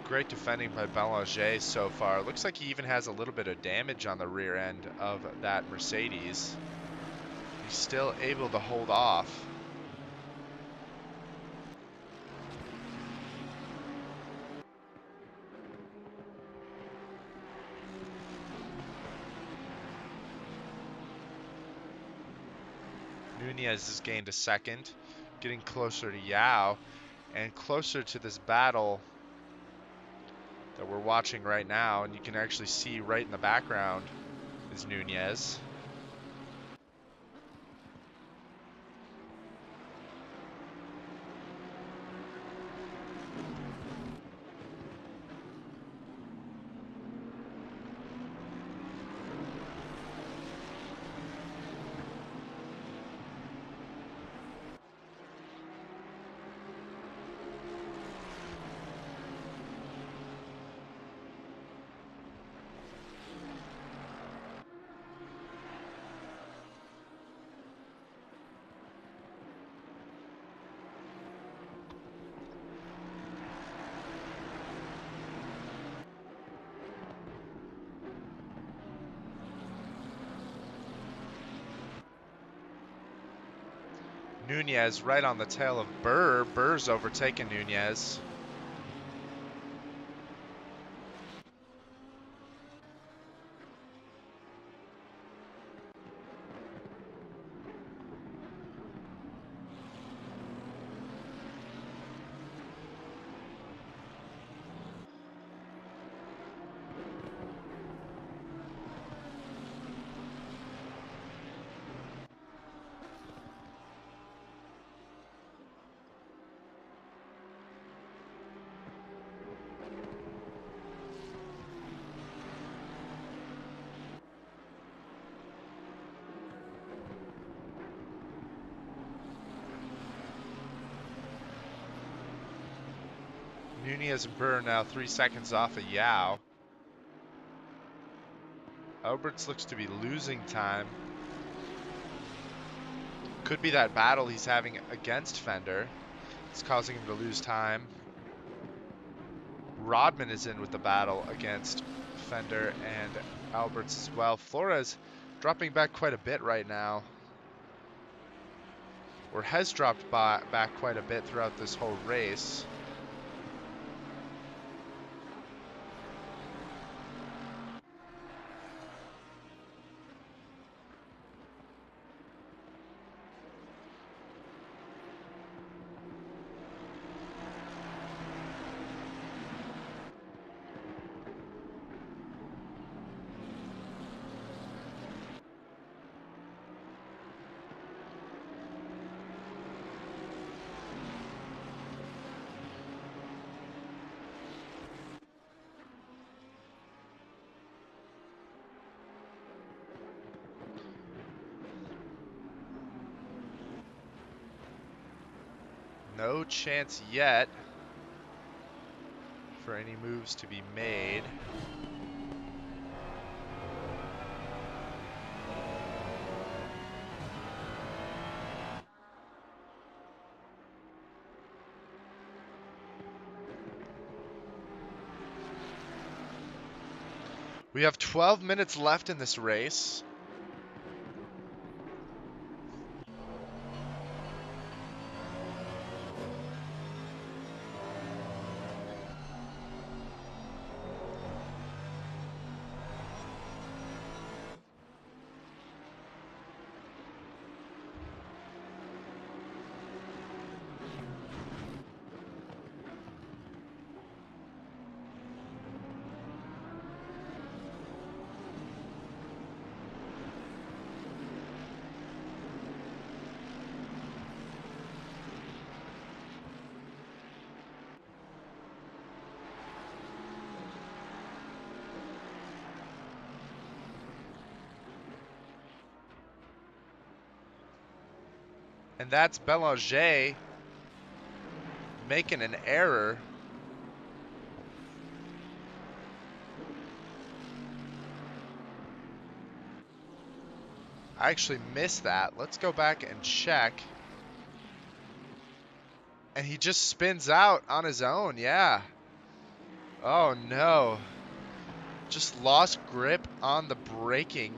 Great defending by Belanger so far. Looks like he even has a little bit of damage on the rear end of that Mercedes. He's still able to hold off. Nunez has gained a second, getting closer to Yao and closer to this battle that we're watching right now, and you can actually see right in the background is Nunez. Nunez right on the tail of Burr. Burr's overtaken Nunez. Nunez and Burr now 3 seconds off of Yao. Alberts looks to be losing time. Could be that battle he's having against Fender. It's causing him to lose time. Rodman is in with the battle against Fender and Alberts as well. Flores dropping back quite a bit right now, or has dropped back quite a bit throughout this whole race. No chance yet for any moves to be made. We have 12 minutes left in this race. And that's Belanger making an error. I actually missed that. Let's go back and check. And he just spins out on his own, yeah. Oh no. Just lost grip on the braking.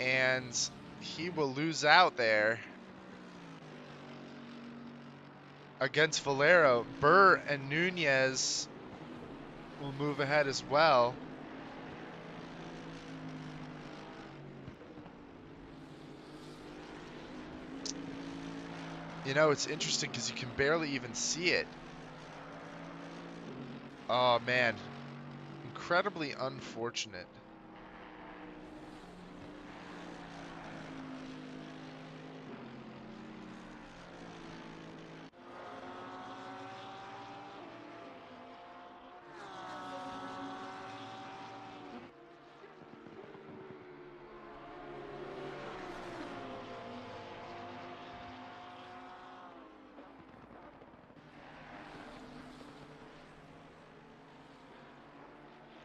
And he will lose out there against Valero. Burr and Nunez will move ahead as well. You know, it's interesting because you can barely even see it. Oh man, incredibly unfortunate.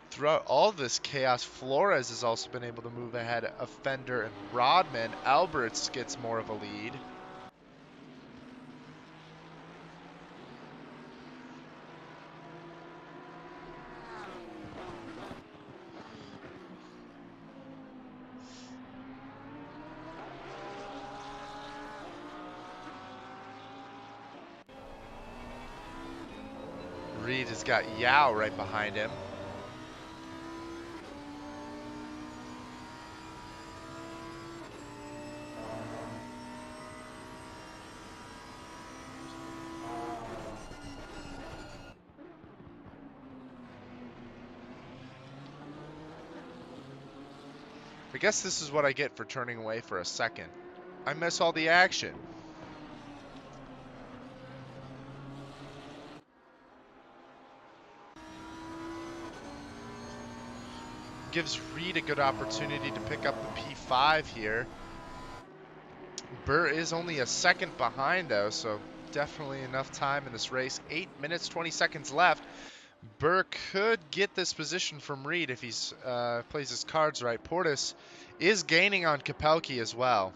Throughout all this chaos, Flores has also been able to move ahead of Fender and Rodman. Alberts gets more of a lead. Reed has got Yao right behind him. I guess this is what I get for turning away for a second. I miss all the action. Gives Reed a good opportunity to pick up the P5 here. Burr is only a second behind though, so definitely enough time in this race. 8 minutes, 20 seconds left. Burr could get this position from Reed if he plays his cards right. Portis is gaining on Kapelki as well.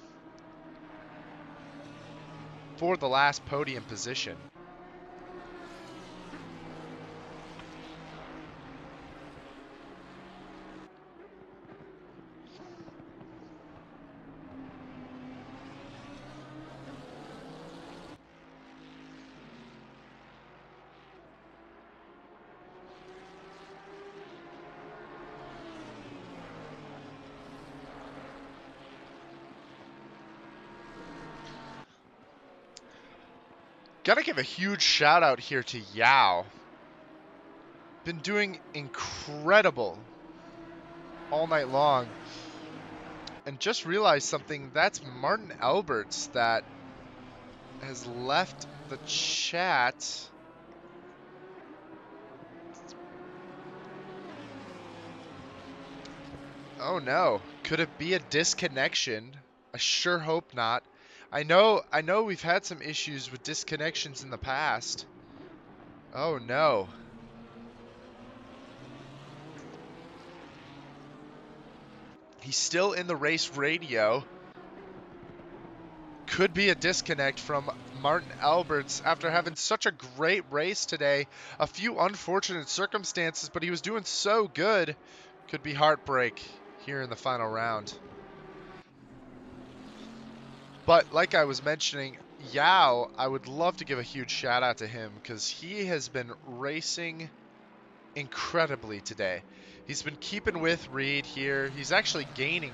for the last podium position. Gotta give a huge shout out here to Yao. Been doing incredible all night long. And just realized something, that's Martin Alberts that has left the chat. Oh no, could it be a disconnection? I sure hope not. I know we've had some issues with disconnections in the past. Oh no. He's still in the race radio. Could be a disconnect from Martin Alberts after having such a great race today. A few unfortunate circumstances, but he was doing so good. Could be heartbreak here in the final round. But like I was mentioning, Yao, I would love to give a huge shout out to him because he has been racing incredibly today. He's been keeping with Reed here. He's actually gaining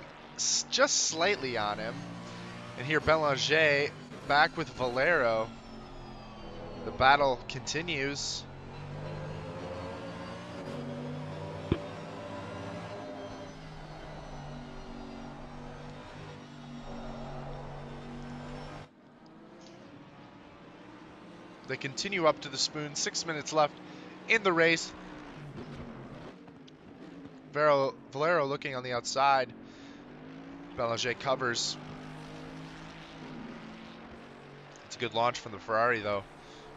just slightly on him. And here Belanger back with Valero. The battle continues. They continue up to the spoon. 6 minutes left in the race. Valero looking on the outside. Belanger covers. It's a good launch from the Ferrari, though.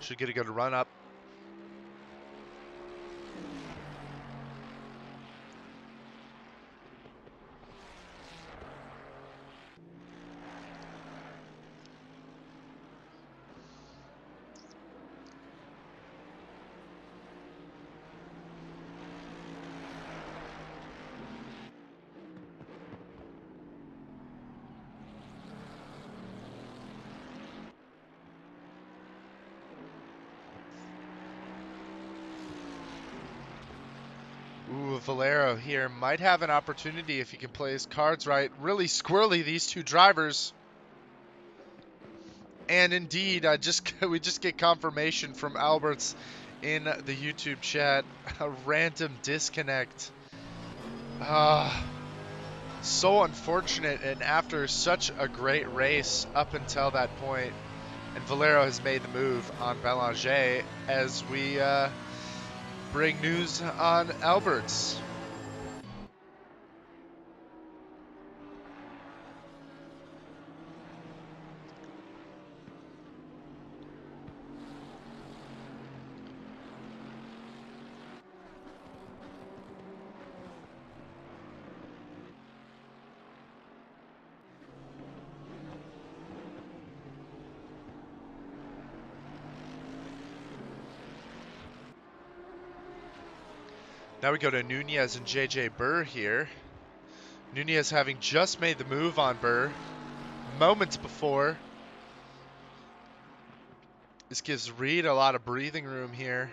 Should get a good run up. Ooh, Valero here might have an opportunity if he can play his cards right. Really squirrely, these two drivers. And indeed, we just get confirmation from Alberts in the YouTube chat. A random disconnect. So unfortunate, and after such a great race up until that point. And Valero has made the move on Belanger as we bring news on Alberts. Now we go to Nunez and JJ Burr here. Nunez having just made the move on Burr moments before. This gives Reed a lot of breathing room here.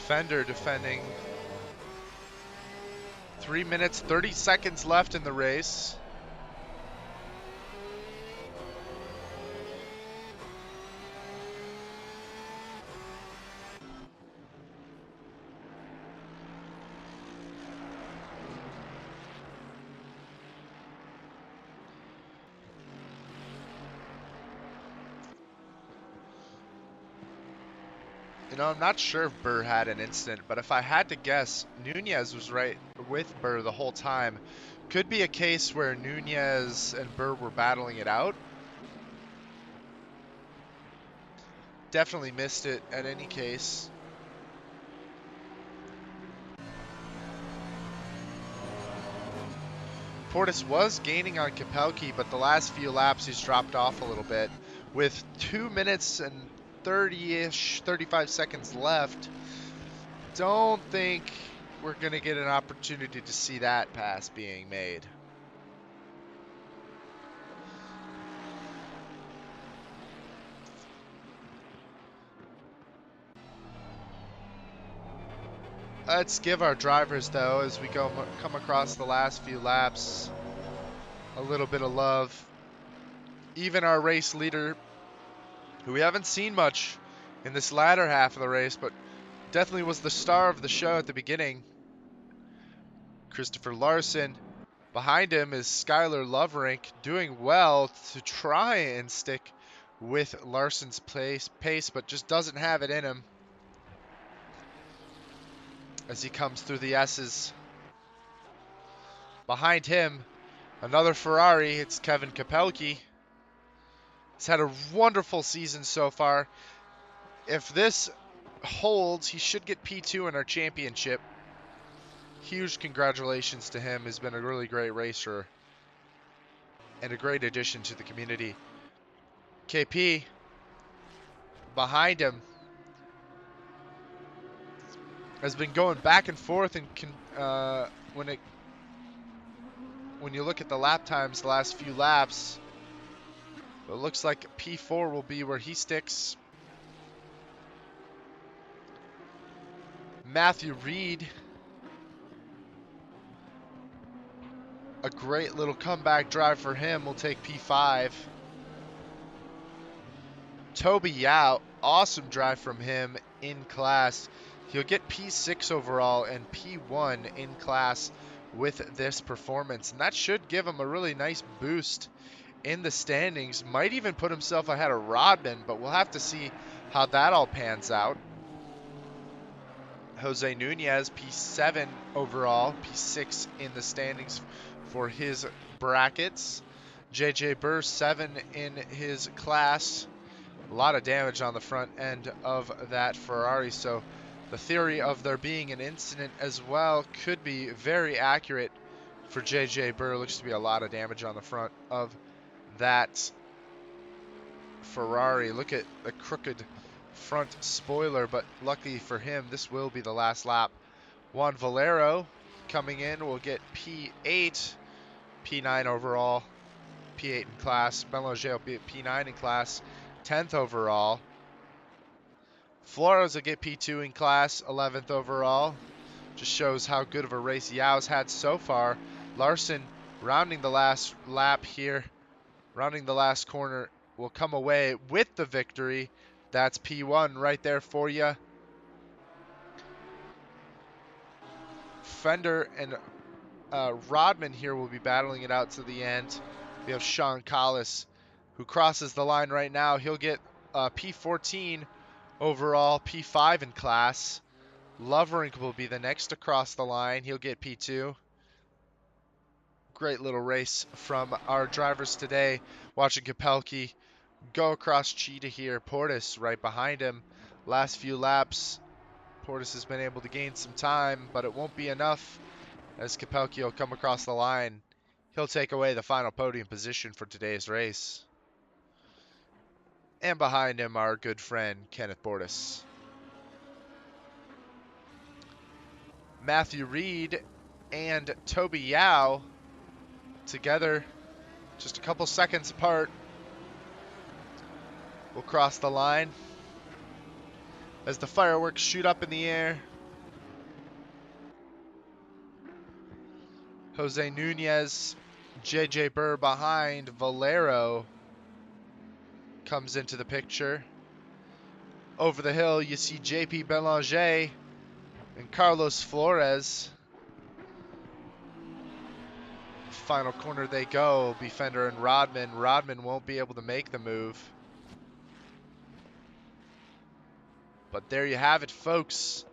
Fender defending. 3 minutes, 30 seconds left in the race. I'm not sure if Burr had an incident, but if I had to guess, Nunez was right with Burr the whole time. Could be a case where Nunez and Burr were battling it out. Definitely missed it at any case. Portis was gaining on Kapelki, but the last few laps he's dropped off a little bit. With 2 minutes and 30-ish, 35 seconds left, don't think we're going to get an opportunity to see that pass being made. Let's give our drivers, though, as we come across the last few laps, a little bit of love. Even our race leader, who we haven't seen much in this latter half of the race, but definitely was the star of the show at the beginning, Christopher Larson. Behind him is Skylar Loverink, doing well to try and stick with Larson's pace, but just doesn't have it in him as he comes through the S's. Behind him, another Ferrari, it's Kevin Kapelki. He's had a wonderful season so far. If this holds, he should get P2 in our championship. Huge congratulations to him. He's been a really great racer and a great addition to the community. KP behind him has been going back and forth, and when you look at the lap times, the last few laps, it looks like P4 will be where he sticks. Matthew Reed, a great little comeback drive for him, will take P5. Toby Yao, awesome drive from him in class. He'll get P6 overall and P1 in class with this performance, and that should give him a really nice boost in the standings. Might even put himself ahead of Rodman, but we'll have to see how that all pans out. Jose Nunez, P7 overall, P6 in the standings for his brackets. JJ Burr, 7 in his class. A lot of damage on the front end of that Ferrari, so the theory of there being an incident as well could be very accurate for JJ Burr. Looks to be a lot of damage on the front of that Ferrari. Look at the crooked front spoiler, but luckily for him, this will be the last lap. Juan Valero coming in will get P8, P9 overall, P8 in class. Belanger will be at P9 in class, 10th overall. Flores will get P2 in class, 11th overall. Just shows how good of a race Yao's had so far. Larson rounding the last lap here, rounding the last corner, will come away with the victory. That's P1 right there for you. Fender and Rodman here will be battling it out to the end. We have Sean Collis, who crosses the line right now. He'll get P14 overall, P5 in class. Loverink will be the next to cross the line. He'll get P2. Great little race from our drivers today. Watching Kapelki go across Cheetah here. Portis right behind him. Last few laps, Portis has been able to gain some time, but it won't be enough as Kapelki will come across the line. He'll take away the final podium position for today's race. And behind him, our good friend, Kenneth Portis. Matthew Reed and Toby Yao together, just a couple seconds apart, will cross the line as the fireworks shoot up in the air. Jose Nunez, JJ Burr behind Valero comes into the picture. Over the hill, you see JP Belanger and Carlos Flores. Final corner they go, Fender and Rodman. Rodman won't be able to make the move. But there you have it, folks.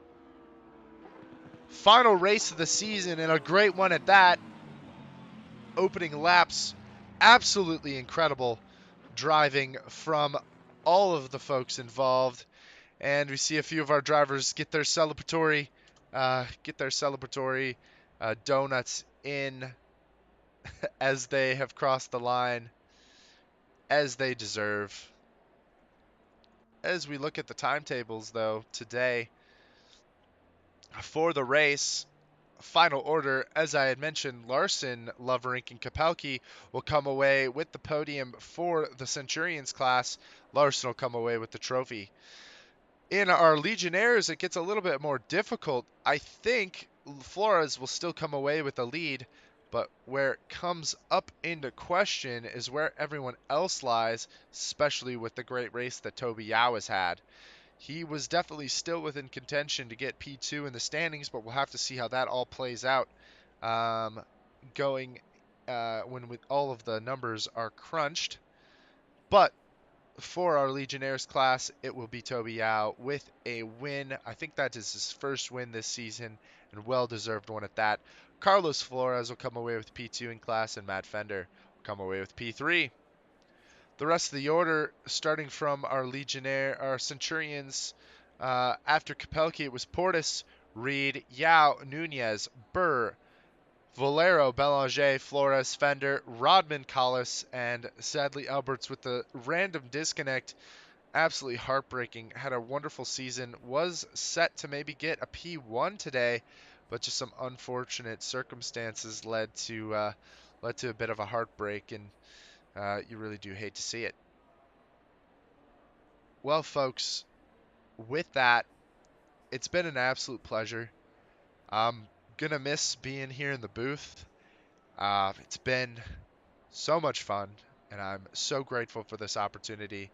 Final race of the season, and a great one at that. Opening laps, absolutely incredible driving from all of the folks involved. And we see a few of our drivers get their celebratory, donuts in as they have crossed the line, as they deserve. As we look at the timetables, though, today for the race, final order, as I had mentioned, Larson, Loverink, and Kapelke will come away with the podium for the Centurions class. Larson will come away with the trophy. In our Legionnaires, it gets a little bit more difficult. I think Flores will still come away with the lead, but where it comes up into question is where everyone else lies, especially with the great race that Toby Yao has had. He was definitely still within contention to get P2 in the standings, but we'll have to see how that all plays out going when with all of the numbers are crunched. But for our Legionnaires class, it will be Toby Yao with a win. I think that is his first win this season, and well-deserved one at that. Carlos Flores will come away with P2 in class, and Matt Fender will come away with P3. The rest of the order, starting from our Centurions, after Capelki, it was Portis, Reed, Yao, Nunez, Burr, Valero, Belanger, Flores, Fender, Rodman, Collis, and sadly Alberts with the random disconnect. Absolutely heartbreaking. Had a wonderful season. Was set to maybe get a P1 today, but just some unfortunate circumstances led to a bit of a heartbreak, and you really do hate to see it. Well, folks, with that, it's been an absolute pleasure. I'm gonna miss being here in the booth. It's been so much fun, and I'm so grateful for this opportunity.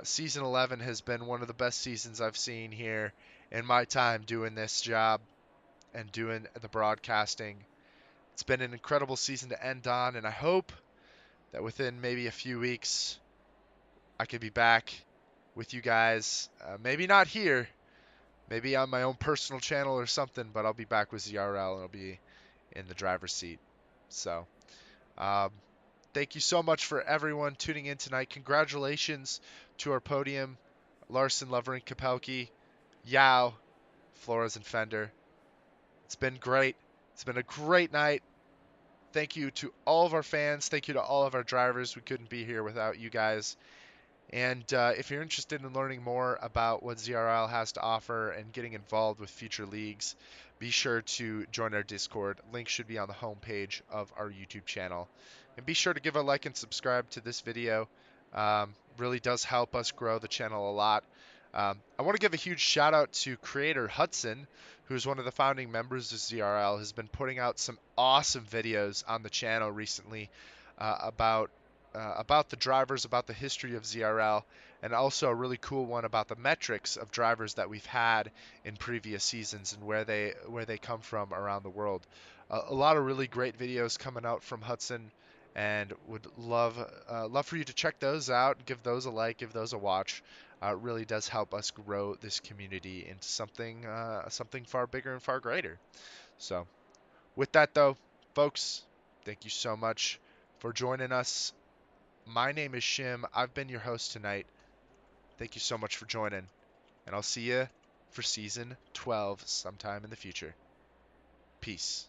Season 11 has been one of the best seasons I've seen here in my time doing this job and doing the broadcasting. It's been an incredible season to end on, and I hope that within maybe a few weeks I could be back with you guys. Maybe not here, maybe on my own personal channel or something, but I'll be back with ZRL and I'll be in the driver's seat. So, um, thank you so much for everyone tuning in tonight. Congratulations to our podium, Larson, Lover, and Kapelke, Yao, Flores, and Fender. It's been great. It's been a great night. Thank you to all of our fans. Thank you to all of our drivers. We couldn't be here without you guys. And if you're interested in learning more about what ZRL has to offer and getting involved with future leagues, be sure to join our Discord. Link should be on the homepage of our YouTube channel. And be sure to give a like and subscribe to this video. Really does help us grow the channel a lot. I want to give a huge shout out to creator Hudson, who's one of the founding members of ZRL, has been putting out some awesome videos on the channel recently about the drivers, about the history of ZRL, and also a really cool one about the metrics of drivers that we've had in previous seasons and where they come from around the world. A lot of really great videos coming out from Hudson, and would love for you to check those out, give those a like, give those a watch. It really does help us grow this community into something far bigger and far greater. So, with that though, folks, thank you so much for joining us. My name is Shim. I've been your host tonight. Thank you so much for joining, and I'll see you for season 12 sometime in the future. Peace.